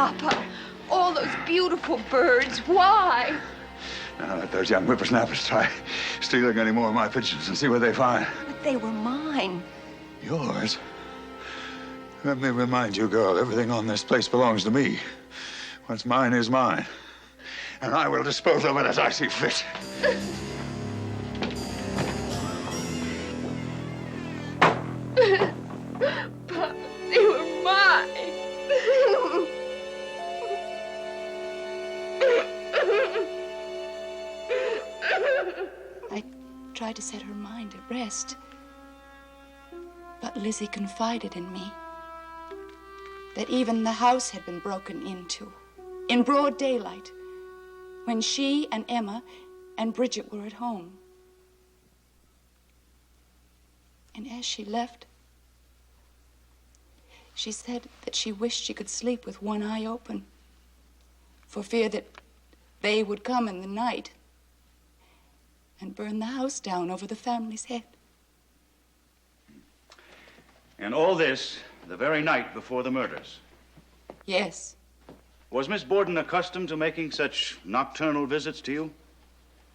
Papa, all those beautiful birds, why? Now let those young whippersnappers try stealing any more of my pigeons and see what they find. But they were mine. Yours? Let me remind you, girl, everything on this place belongs to me. What's mine is mine. And I will dispose of it as I see fit. Papa, they were mine. I tried to set her mind at rest. But Lizzie confided in me that even the house had been broken into in broad daylight when she and Emma and Bridget were at home. And as she left, she said that she wished she could sleep with one eye open for fear that they would come in the night and burn the house down over the family's head. And all this the very night before the murders. Yes. Was Miss Borden accustomed to making such nocturnal visits to you?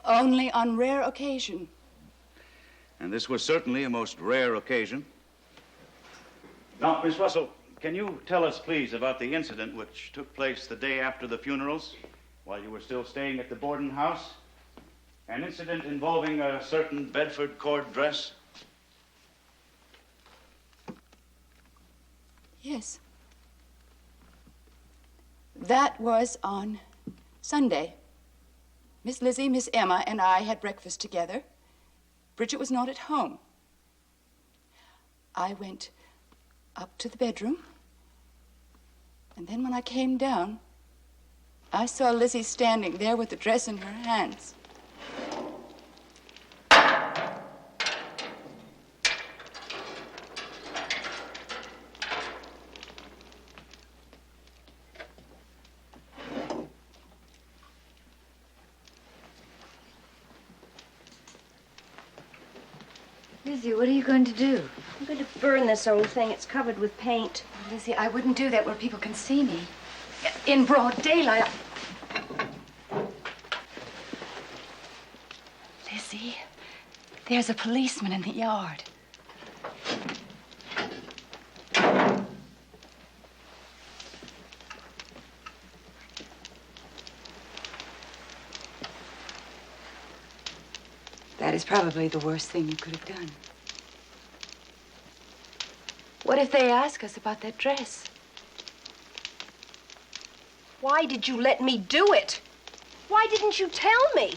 Only on rare occasion. And this was certainly a most rare occasion. Now, Miss Russell, can you tell us, please, about the incident which took place the day after the funerals, while you were still staying at the Borden house? An incident involving a certain Bedford cord dress? Yes. That was on Sunday. Miss Lizzie, Miss Emma, and I had breakfast together. Bridget was not at home. I went up to the bedroom, and then when I came down, I saw Lizzie standing there with the dress in her hands. Lizzie, what are you going to do? I'm going to burn this old thing. It's covered with paint. Lizzie, I wouldn't do that where people can see me. In broad daylight. Lizzie, there's a policeman in the yard. That is probably the worst thing you could have done. What if they ask us about that dress? Why did you let me do it? Why didn't you tell me?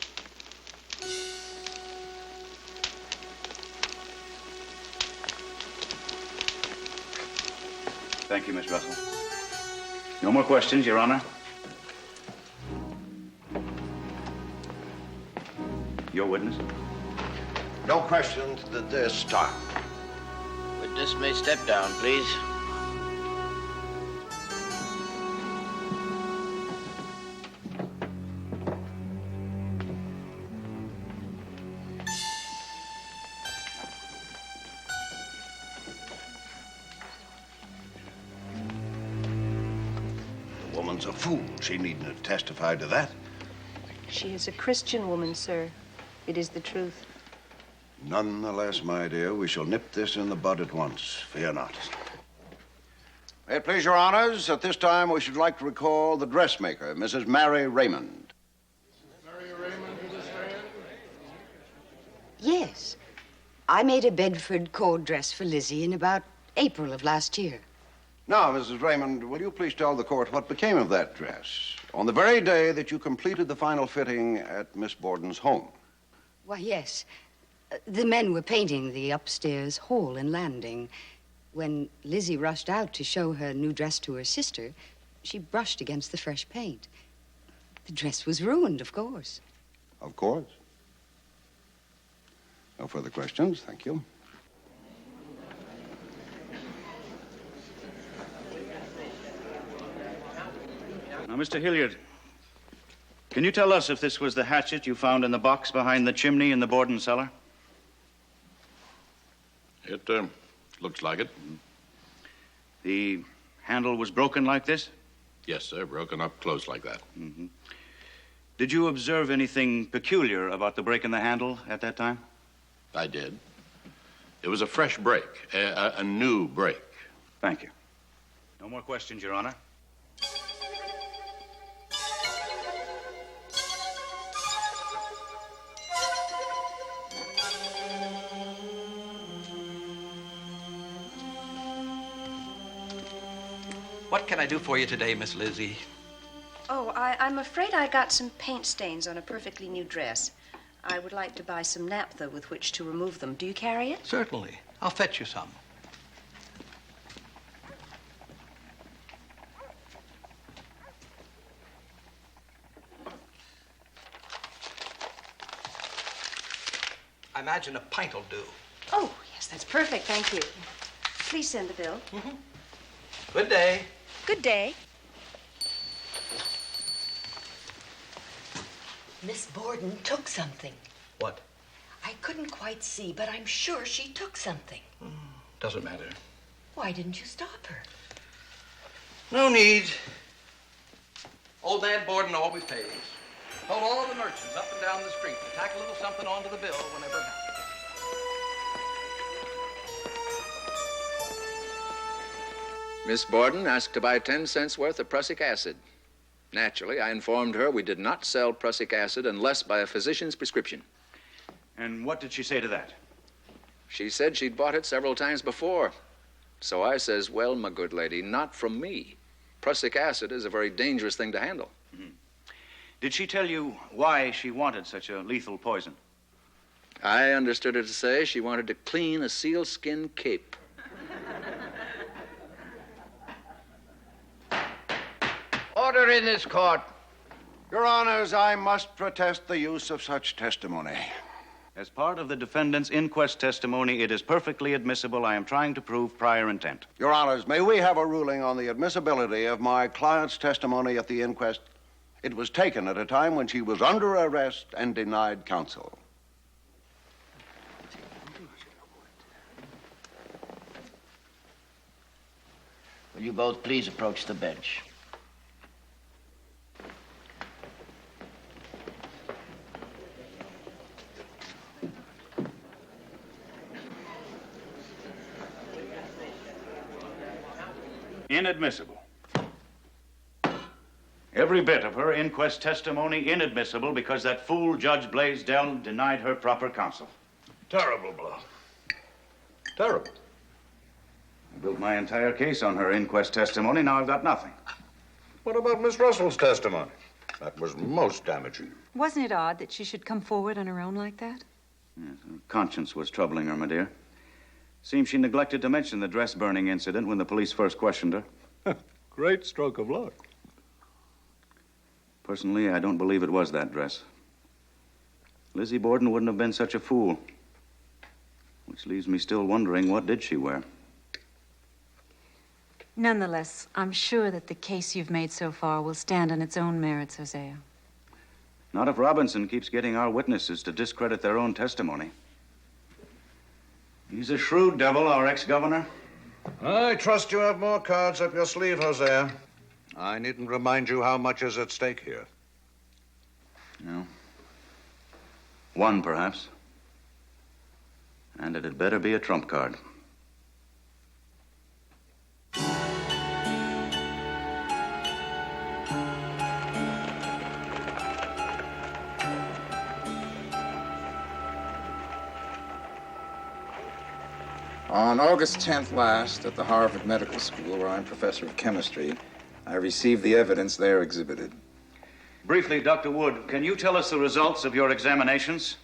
Thank you, Miss Russell. No more questions, Your Honor. Your witness? No questions at this time. Witness may step down, please. The woman's a fool. She needn't have testified to that. She is a Christian woman, sir. It is the truth. Nonetheless, my dear, we shall nip this in the bud at once. Fear not. May it please your honors, at this time we should like to recall the dressmaker, Mrs. Mary Raymond. Mary Raymond to the stand? Yes. I made a Bedford cord dress for Lizzie in about April of last year. Now, Mrs. Raymond, will you please tell the court what became of that dress on the very day that you completed the final fitting at Miss Borden's home? Why, yes. The men were painting the upstairs hall and landing. When Lizzie rushed out to show her new dress to her sister, she brushed against the fresh paint. The dress was ruined, of course. Of course. No further questions, thank you. Now, Mr. Hilliard, can you tell us if this was the hatchet you found in the box behind the chimney in the Borden cellar? It looks like it. The handle was broken like this? Yes, sir. Broken up close like that. Mm-hmm. Did you observe anything peculiar about the break in the handle at that time? I did. It was a fresh break, a new break. Thank you. No more questions, Your Honor. What can I do for you today, Miss Lizzie? Oh, I'm afraid I got some paint stains on a perfectly new dress. I would like to buy some naphtha with which to remove them. Do you carry it? Certainly. I'll fetch you some. I imagine a pint will do. Oh, yes, that's perfect. Thank you. Please send the bill. Good day. Good day. Miss Borden took something. What? I couldn't quite see, but I'm sure she took something. Doesn't matter. Why didn't you stop her? No need. Old man Borden always pays. Told all the merchants up and down the street to tack a little something onto the bill whenever it happens. Miss Borden asked to buy 10 cents worth of prussic acid. Naturally, I informed her we did not sell prussic acid unless by a physician's prescription. And what did she say to that? She said she'd bought it several times before. So I says, well, my good lady, not from me. Prussic acid is a very dangerous thing to handle. Mm-hmm. Did she tell you why she wanted such a lethal poison? I understood her to say she wanted to clean a sealskin cape. Order in this court. Your Honors, I must protest the use of such testimony. As part of the defendant's inquest testimony, it is perfectly admissible. I am trying to prove prior intent. Your Honors, may we have a ruling on the admissibility of my client's testimony at the inquest? It was taken at a time when she was under arrest and denied counsel. Will you both please approach the bench? Inadmissible. Every bit of her inquest testimony inadmissible because that fool Judge Blaisdell denied her proper counsel. Terrible blow. Terrible. I built my entire case on her inquest testimony. Now I've got nothing. What about Miss Russell's testimony? That was most damaging. Wasn't it odd that she should come forward on her own like that? Yes, her conscience was troubling her, my dear. Seems she neglected to mention the dress burning incident when the police first questioned her. Great stroke of luck. Personally, I don't believe it was that dress. Lizzie Borden wouldn't have been such a fool. Which leaves me still wondering, what did she wear? Nonetheless, I'm sure that the case you've made so far will stand on its own merits, Hosea. Not if Robinson keeps getting our witnesses to discredit their own testimony. He's a shrewd devil, our ex-governor. I trust you have more cards up your sleeve, Hosea. I needn't remind you how much is at stake here. No. One, perhaps. And it had better be a trump card. On August 10th last, at the Harvard Medical School, where I'm professor of chemistry, I received the evidence there exhibited. Briefly, Dr. Wood, can you tell us the results of your examinations?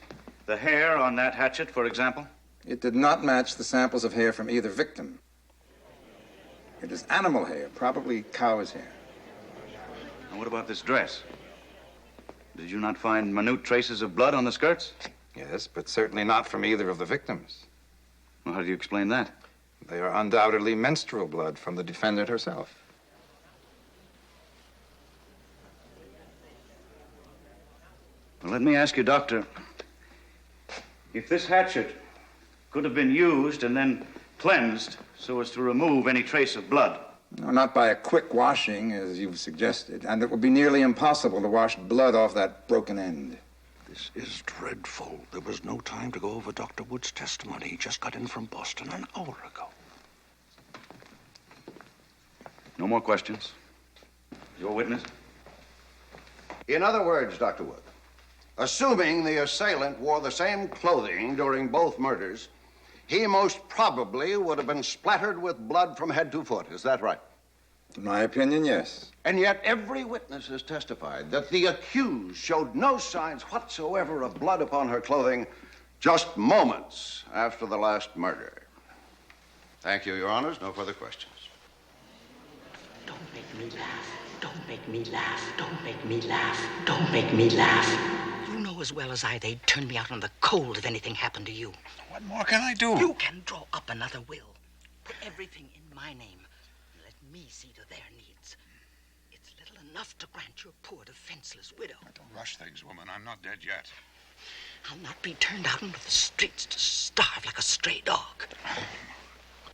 The hair on that hatchet, for example? It did not match the samples of hair from either victim. It is animal hair, probably cow's hair. And what about this dress? Did you not find minute traces of blood on the skirts? Yes, but certainly not from either of the victims. Well, how do you explain that? They are undoubtedly menstrual blood from the defendant herself. Well, let me ask you, Doctor, if this hatchet could have been used and then cleansed so as to remove any trace of blood, No, not by a quick washing, as you've suggested. And it would be nearly impossible to wash blood off that broken end. This is dreadful. There was no time to go over Dr. Wood's testimony. He just got in from Boston an hour ago. No more questions? Your witness? In other words, Dr. Wood, assuming the assailant wore the same clothing during both murders, he most probably would have been splattered with blood from head to foot. Is that right? In my opinion, yes. And yet every witness has testified that the accused showed no signs whatsoever of blood upon her clothing just moments after the last murder. Thank you, Your Honors. No further questions. Don't make me laugh. Don't make me laugh. Don't make me laugh. Don't make me laugh. You know as well as I they'd turn me out on the cold if anything happened to you. What more can I do? You can draw up another will. Put everything in my name. And let me see to their needs. It's little enough to grant your poor defenseless widow. Don't rush things, woman. I'm not dead yet. I'll not be turned out into the streets to starve like a stray dog.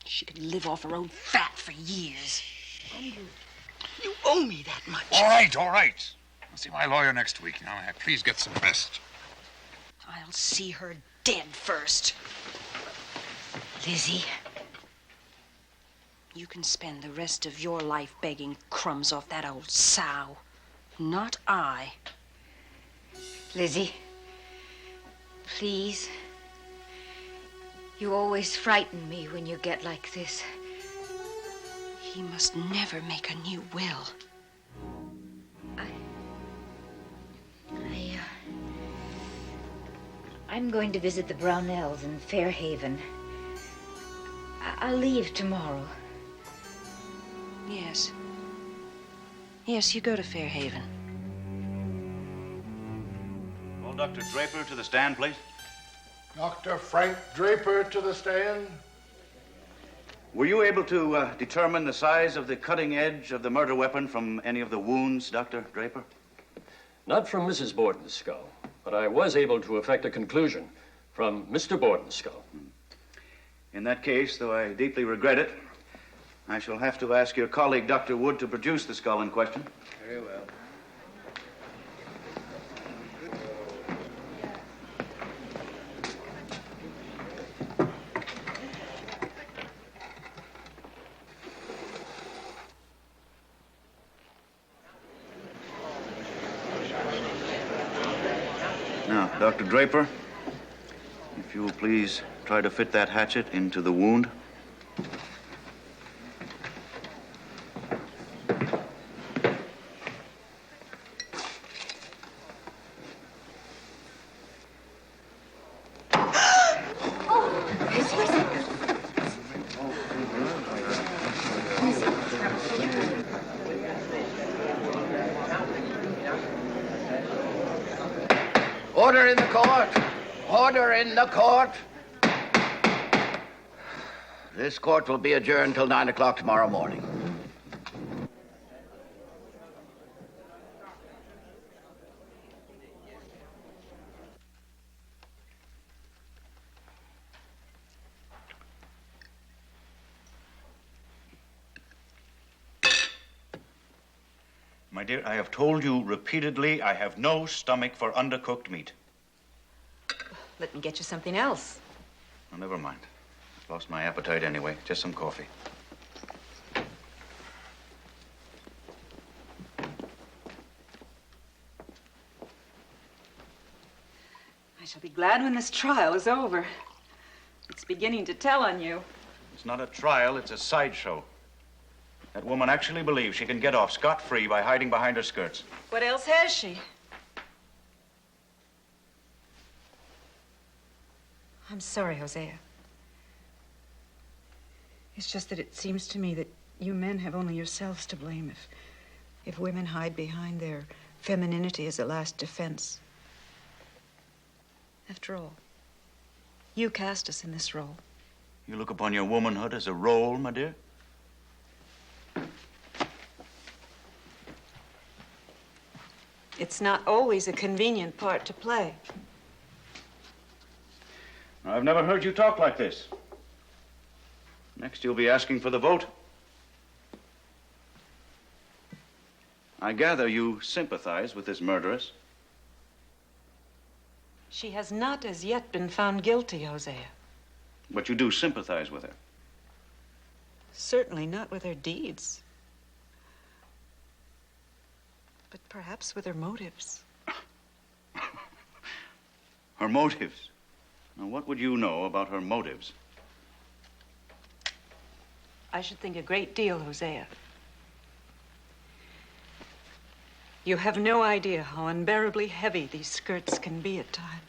She could live off her own fat for years. You owe me that much. All right, all right. I'll see my lawyer next week. Now, please get some rest. I'll see her dead first. Lizzie, you can spend the rest of your life begging crumbs off that old sow. Not I. Lizzie, please. You always frighten me when you get like this. He must never make a new will. I'm going to visit the Brownells in Fairhaven. I'll leave tomorrow. Yes. Yes, you go to Fairhaven. Call Dr. Draper to the stand, please. Dr. Frank Draper to the stand. Were you able to determine the size of the cutting edge of the murder weapon from any of the wounds, Dr. Draper? Not from Mrs. Borden's skull, but I was able to effect a conclusion from Mr. Borden's skull. In that case, though I deeply regret it, I shall have to ask your colleague, Dr. Wood, to produce the skull in question. Very well. Now, Dr. Draper, if you will please try to fit that hatchet into the wound. Order in the court. Order in the court. This court will be adjourned till 9 o'clock tomorrow morning. My dear, I have told you repeatedly I have no stomach for undercooked meat. Let me get you something else. Oh, never mind. I've lost my appetite anyway. Just some coffee. I shall be glad when this trial is over. It's beginning to tell on you. It's not a trial, it's a sideshow. That woman actually believes she can get off scot-free by hiding behind her skirts. What else has she? I'm sorry, Hosea. It's just that it seems to me that you men have only yourselves to blame if women hide behind their femininity as a last defense. After all, you cast us in this role. You look upon your womanhood as a role, my dear? It's not always a convenient part to play. I've never heard you talk like this. Next, you'll be asking for the vote. I gather you sympathize with this murderess. She has not as yet been found guilty, Hosea. But you do sympathize with her. Certainly not with her deeds. But perhaps with her motives. Her motives? Now, what would you know about her motives? I should think a great deal, Hosea. You have no idea how unbearably heavy these skirts can be at times.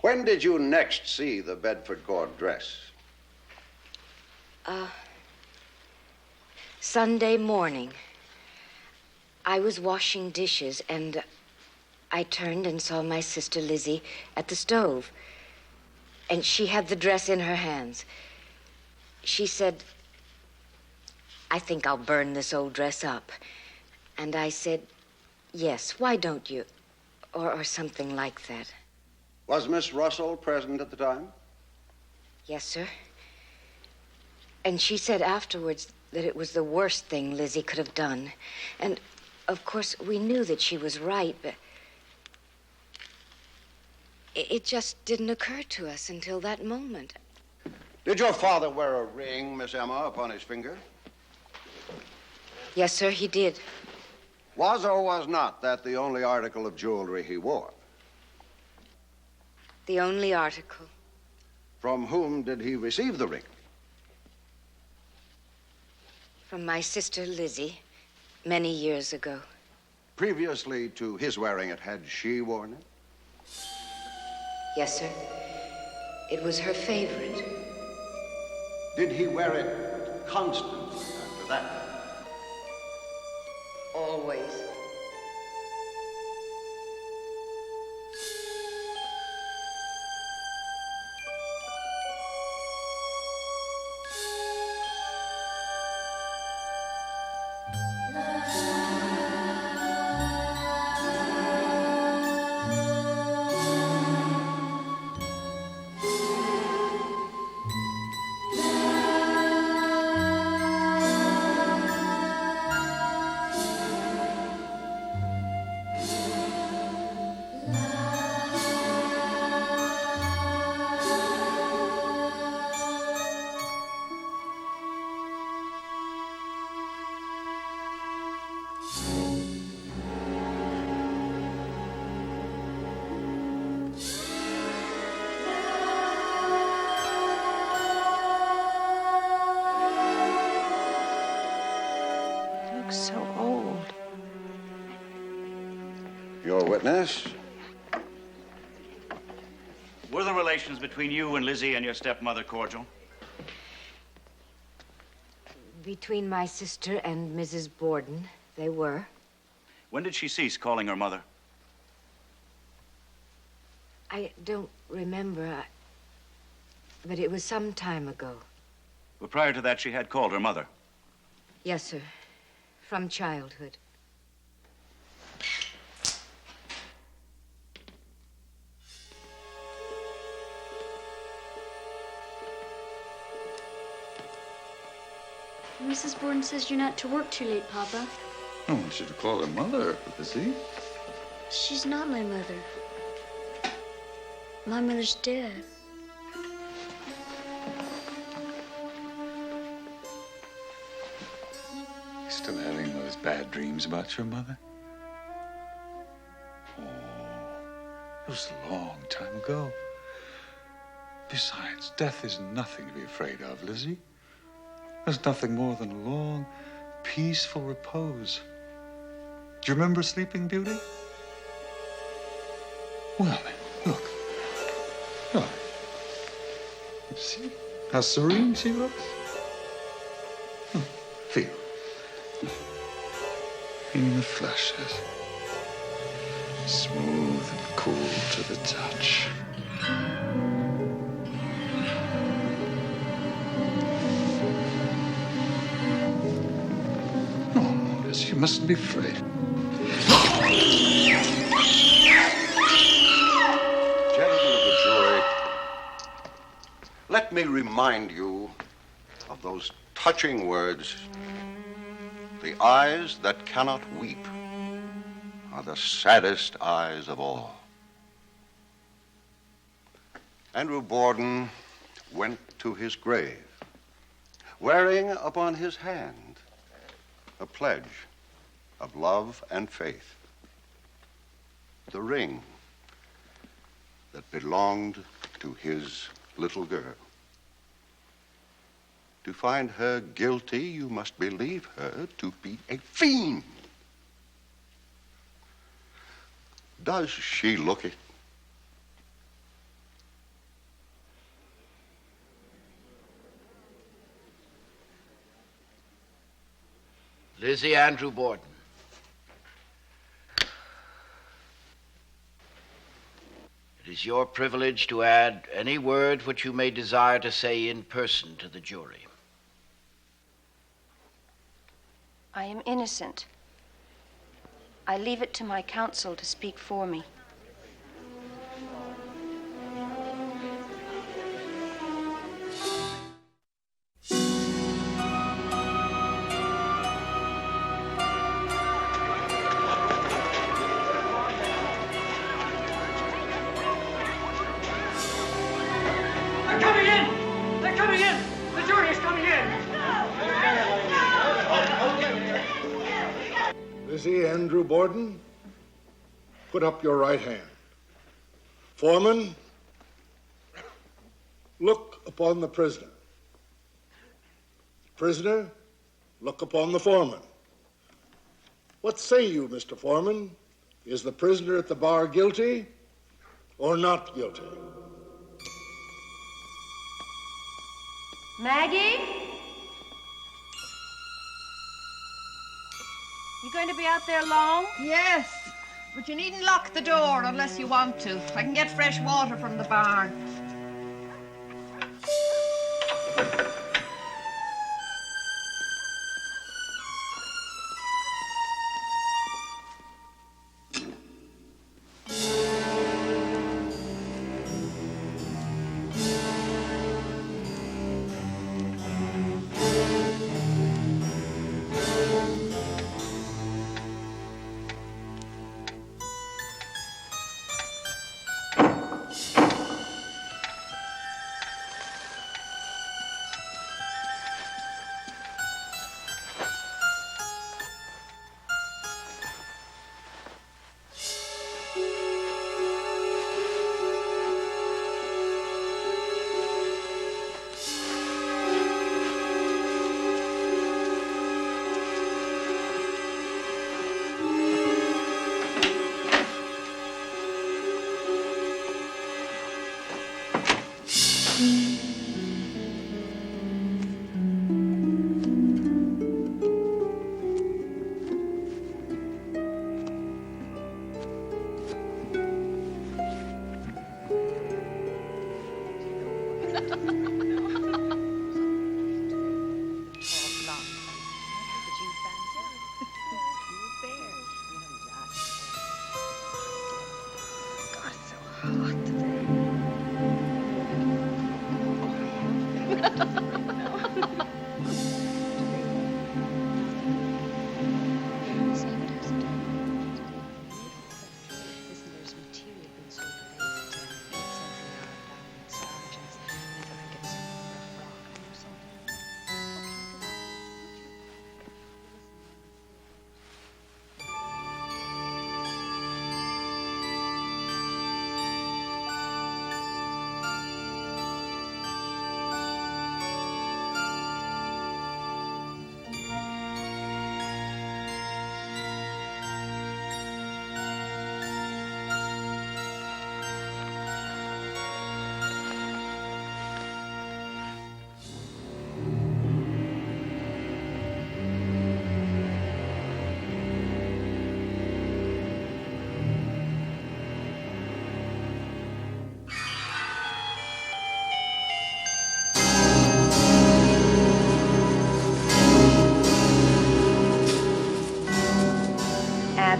When did you next see the Bedford Court dress? Sunday morning. I was washing dishes, and I turned and saw my sister Lizzie at the stove. And she had the dress in her hands. She said, "I think I'll burn this old dress up." And I said, "Yes, why don't you?" Or something like that. Was Miss Russell present at the time? Yes, sir. And she said afterwards that it was the worst thing Lizzie could have done. And, of course, we knew that she was right, but it just didn't occur to us until that moment. Did your father wear a ring, Miss Emma, upon his finger? Yes, sir, he did. Was or was not that the only article of jewelry he wore? The only article. From whom did he receive the ring? From my sister Lizzie, many years ago. Previously to his wearing it, had she worn it? Yes, sir. It was her favorite. Did he wear it constantly after that? Always. So old. Your witness? Were the relations between you and Lizzie and your stepmother cordial? Between my sister and Mrs. Borden, they were. When did she cease calling her mother? I don't remember, but it was some time ago. But prior to that, she had called her mother. Yes, sir. From childhood. Mrs. Borden says you're not to work too late, Papa. Oh, I should have called her mother, Lizzie. She's not my mother. My mother's dead. Still having those bad dreams about your mother? Oh, it was a long time ago. Besides, death is nothing to be afraid of, Lizzie. There's nothing more than a long, peaceful repose. Do you remember Sleeping Beauty? Well, then, look. Look. See how serene she looks? Feel. between the fleshes, smooth and cool to the touch. No, Liz, you mustn't be afraid. Gentlemen of the jury, let me remind you of those touching words. The eyes that cannot weep are the saddest eyes of all. Andrew Borden went to his grave, wearing upon his hand a pledge of love and faith, the ring that belonged to his little girl. To find her guilty, you must believe her to be a fiend. Does she look it? Lizzie Andrew Borden. It is your privilege to add any word which you may desire to say in person to the jury. I am innocent. I leave it to my counsel to speak for me. They're coming in! They're coming in! The jury is coming in! Lizzie Andrew Borden, put up your right hand. Foreman, look upon the prisoner. Prisoner, look upon the foreman. What say you, Mr. Foreman? Is the prisoner at the bar guilty or not guilty? Maggie? You going to be out there long? Yes, but you needn't lock the door unless you want to. I can get fresh water from the barn.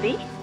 Lizzie.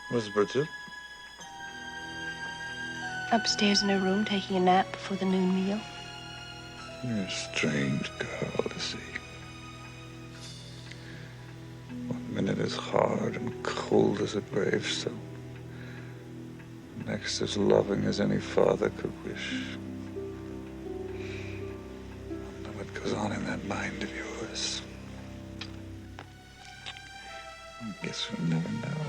Where's Bridget? Upstairs in her room, taking a nap before the noon meal. You're a strange girl, Lizzie. One minute is hard and cold as a gravestone. Next as loving as any father could wish. I know what goes on in that mind of yours. I guess we'll never know.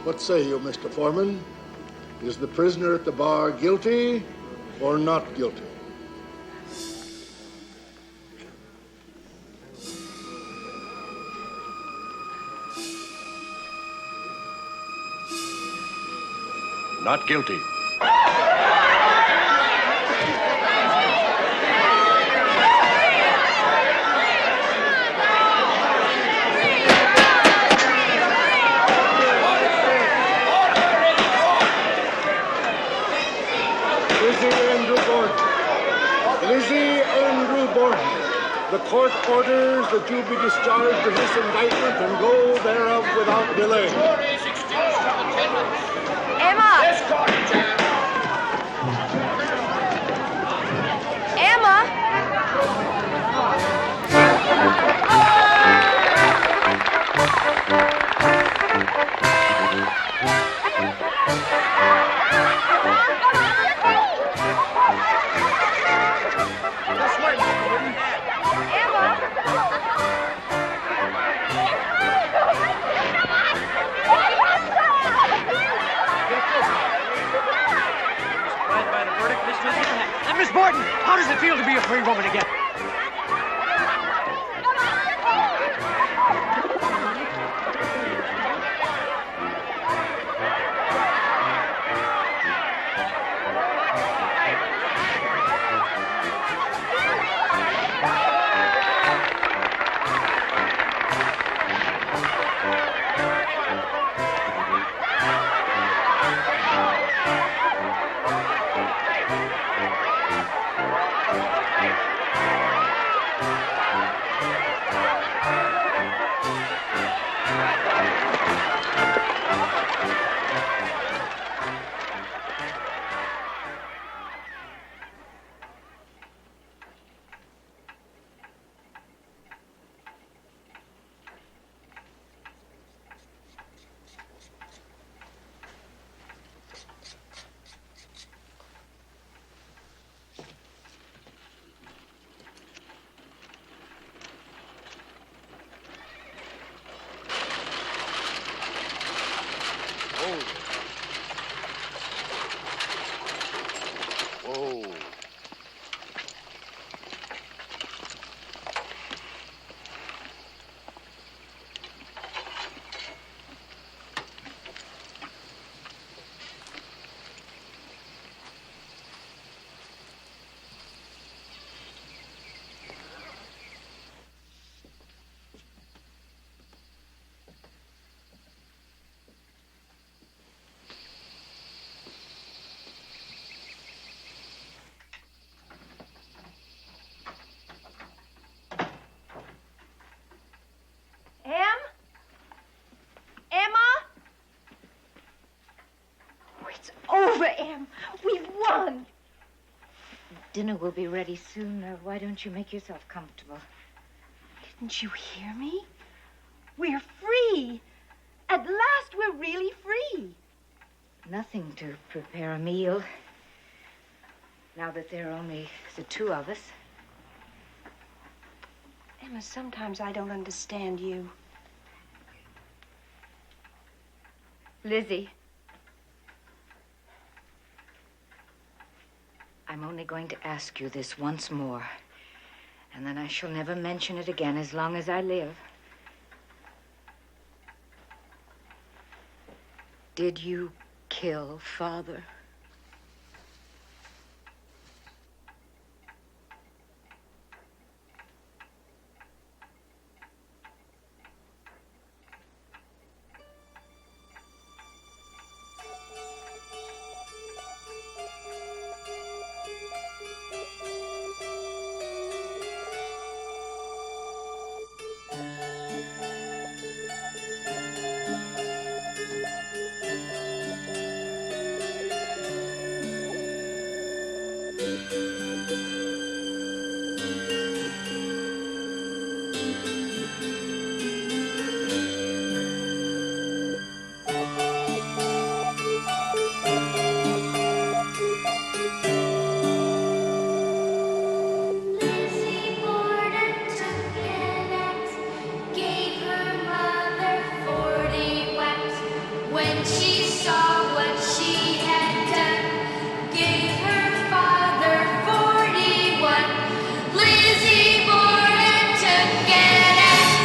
What say you, Mr. Foreman? Is the prisoner at the bar guilty or not guilty? Not guilty. The court orders that you be discharged from this indictment and go thereof without delay. Emma! Emma! Miss Borden, how does it feel to be a free woman again? Em, we've won. Dinner will be ready soon. Why don't you make yourself comfortable? Didn't you hear me? We're free. At last, we're really free. Nothing to prepare a meal. Now that there are only the two of us. Emma, sometimes I don't understand you. Lizzie. I'm only going to ask you this once more, and then I shall never mention it again as long as I live. Did you kill Father? Lizzie Borden took an axe, gave her mother 40 whacks. When she saw what she had done, gave her father 41. Lizzie Borden took an axe.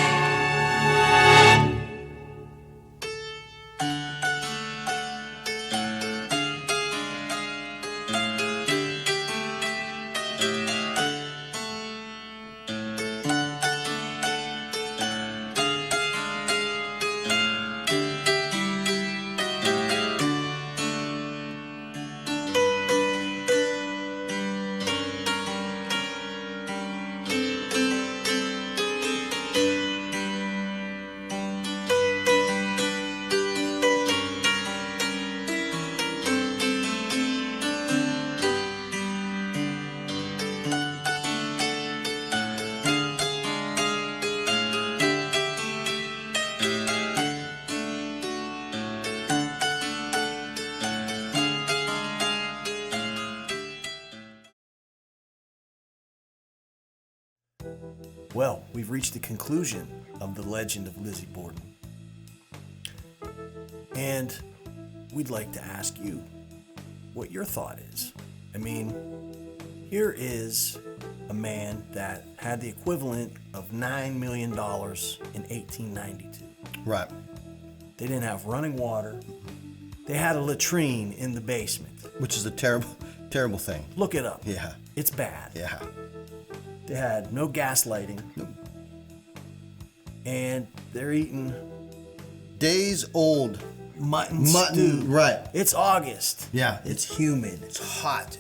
Well, we've reached the conclusion of the legend of Lizzie Borden. And we'd like to ask you what your thought is. I mean, here is a man that had the equivalent of $9 million in 1892. Right. They didn't have running water. They had a latrine in the basement. Which is a terrible, terrible thing. Look it up. Yeah. It's bad. Yeah. They had no gas lighting. Nope. And they're eating days old mutton stew. Right. It's August. Yeah. It's humid. It's hot.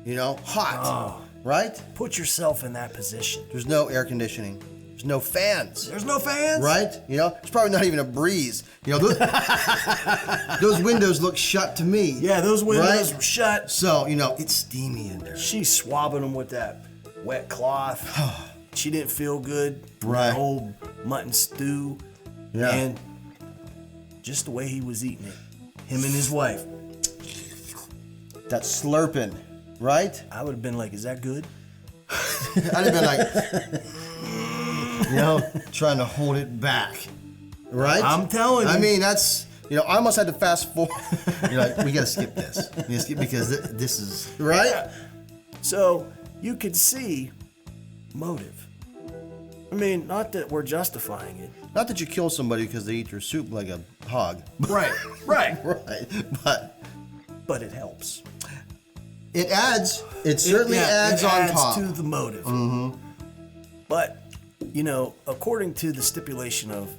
You know, hot. Oh. Right? Put yourself in that position. There's no air conditioning. There's no fans. There's no fans? Right? You know, there's probably not even a breeze. You know, those windows look shut to me. Yeah, those windows were shut. So, you know, it's steamy in there. She's swabbing them with that wet cloth. She didn't feel good. Right. Old mutton stew. Yeah. And just the way he was eating it. Him and his wife. That slurping, right? I would have been like, is that good? I'd have been like, you know, trying to hold it back. Right? I'm telling you. I mean, that's, you know, I almost had to fast forward. You're like, we got to skip this. We gotta skip because this is, right? Yeah. So you could see motive. I mean, not that we're justifying it. Not that you kill somebody because they eat your soup like a hog. Right, right. Right. But it helps. It adds. It certainly adds on top. To the motive. Mm-hmm. But, you know, according to the stipulation of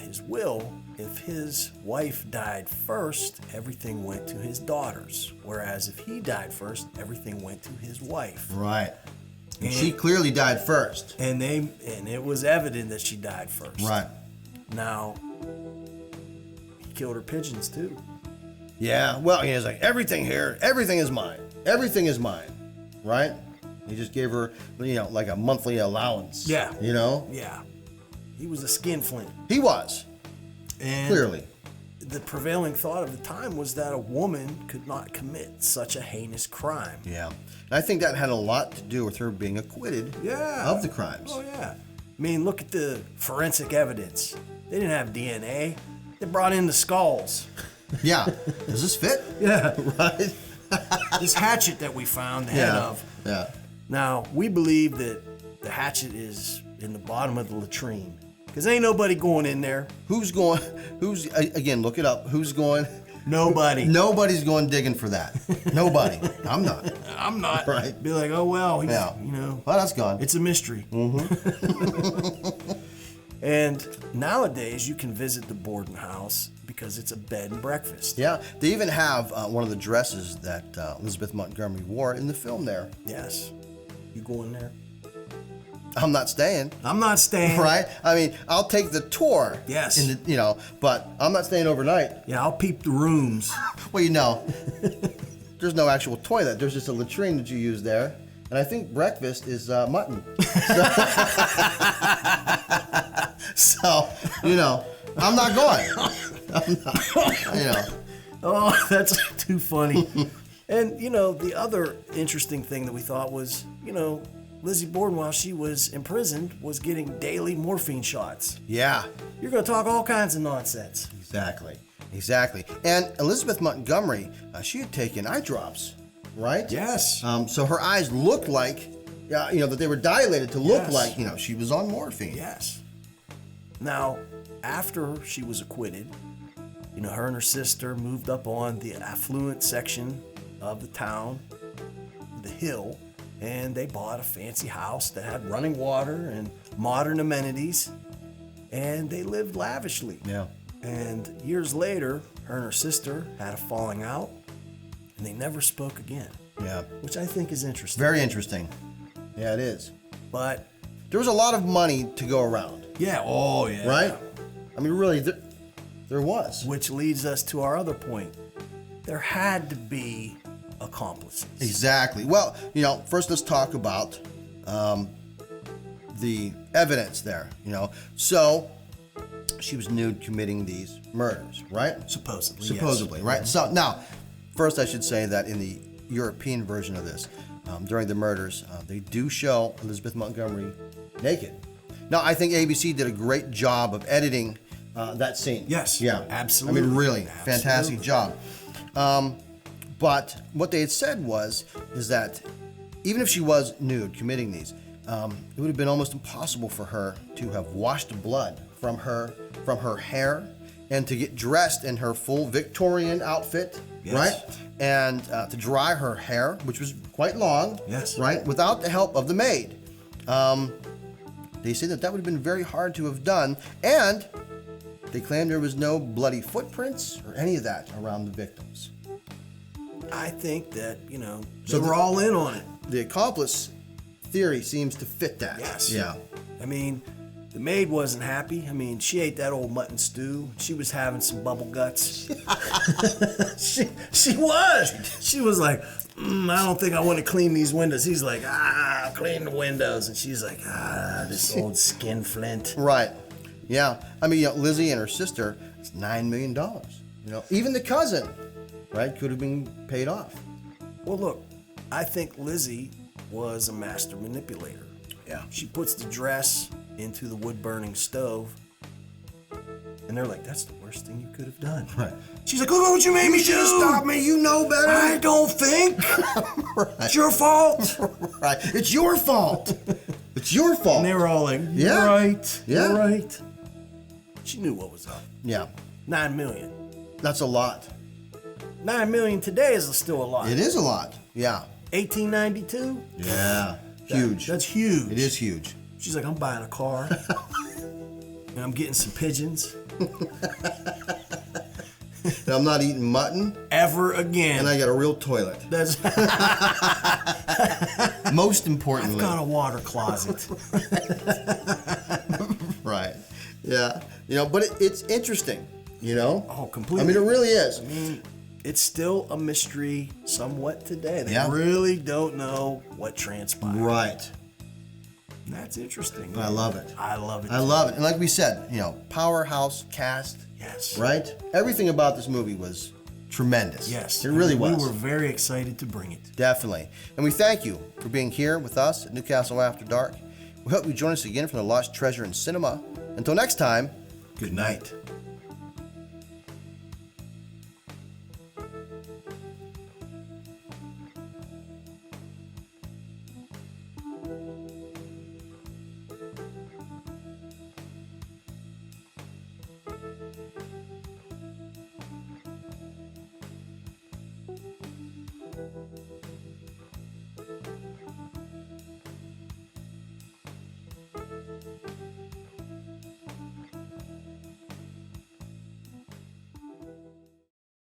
his will, if his wife died first, everything went to his daughters. Whereas if he died first, everything went to his wife. Right. And she clearly died first. And it was evident that she died first. Right. Now, he killed her pigeons too. Yeah. Well, he was like, everything here, everything is mine. Everything is mine. Right? He just gave her, you know, like a monthly allowance. Yeah. You know? Yeah. He was a skinflint. He was. And clearly. The prevailing thought of the time was that a woman could not commit such a heinous crime. Yeah. And I think that had a lot to do with her being acquitted of the crimes. Oh, yeah. I mean, look at the forensic evidence. They didn't have DNA. They brought in the skulls. Yeah. Does this fit? Yeah. Right? This hatchet that we found the head of. Yeah. Now, we believe that the hatchet is in the bottom of the latrine. Because ain't nobody going in there. Again, look it up. Who's going Nobody. Nobody's going digging for that. Nobody. I'm not. I'm not. Right. Be like, oh, well, Yeah. you know. Well, that's gone. It's a mystery. And nowadays, you can visit the Borden house because it's a bed and breakfast. Yeah. They even have one of the dresses that Elizabeth Montgomery wore in the film there. Yes. You going there? I'm not staying. I'm not staying. Right? I mean, I'll take the tour. Yes. In the, you know, but I'm not staying overnight. Yeah, I'll peep the rooms. Well, you know, there's no actual toilet. There's just a latrine that you use there. And I think breakfast is mutton. So, you know, I'm not going. I'm not, you know. Oh, that's too funny. And, you know, the other interesting thing that we thought was, you know, Lizzie Borden, while she was imprisoned, was getting daily morphine shots. Yeah. You're going to talk all kinds of nonsense. Exactly. Exactly. And Elizabeth Montgomery, she had taken eye drops, right? Yes. So her eyes looked like, you know, that they were dilated to look Yes. like, you know, she was on morphine. Yes. Now, after she was acquitted, you know, her and her sister moved up on the affluent section of the town, the hill, and they bought a fancy house that had running water and modern amenities, and they lived lavishly. Yeah. And years later, her and her sister had a falling out, and they never spoke again. Yeah. Which I think is interesting. Very interesting. Yeah, it is. But there was a lot of money to go around. Yeah. Oh, yeah. Right? I mean, really, there was. Which leads us to our other point. There had to be accomplices. Exactly. Well, you know, first let's talk about the evidence there, you know. So, she was nude committing these murders, right? Supposedly, Supposedly, yes. right? So, now, first I should say that in the European version of this, during the murders, they do show Elizabeth Montgomery naked. Now, I think ABC did a great job of editing that scene. Yes. Yeah. Absolutely. I mean, really, Absolutely. fantastic job. But what they had said is that even if she was nude committing these, it would have been almost impossible for her to have washed blood from her hair and to get dressed in her full Victorian outfit, Yes. right? And to dry her hair, which was quite long, Yes. right, without the help of the maid. They say that would have been very hard to have done, and they claim there was no bloody footprints or any of that around the victims. I think that, you know, So we're all in on it. The accomplice theory seems to fit that. Yes. Yeah. I mean, the maid wasn't happy. I mean, she ate that old mutton stew. She was having some bubble guts. She was. She was like, I don't think I want to clean these windows. He's like, clean the windows. And she's like, this old skin flint. Right. Yeah. I mean, you know, Lizzie and her sister, it's $9 million. You know, even the cousin, right, could have been paid off. Well, look, I think Lizzie was a master manipulator. Yeah. She puts the dress into the wood-burning stove, and they're like, that's the worst thing you could have done. Right. She's like, look what you made me do. should have stopped me. You know better. I don't think. Right. It's your fault. Right. It's your fault. It's your fault. And they were all like, you're Yeah. right. Yeah. You're right. She knew what was up. Yeah. 9 million. That's a lot. 9 million today is still a lot. It is a lot. Yeah. 1892? Yeah. Huge. That's huge. It is huge. She's like, I'm buying a car. And I'm getting some pigeons. And I'm not eating mutton ever again. And I got a real toilet. That's most importantly. I've got a water closet. Right. Yeah. You know, but it's interesting. You know. Oh, completely. I mean, it really is. I mean, it's still a mystery somewhat today. They Yeah. really don't know what transpired. Right. And that's interesting. I love it. I love it. I love it. And like we said, you know, powerhouse cast. Yes. Right? Everything about this movie was tremendous. Yes. It really was. We were very excited to bring it. Definitely. And we thank you for being here with us at Newcastle After Dark. We hope you join us again for the Lost Treasure in Cinema. Until next time, good night.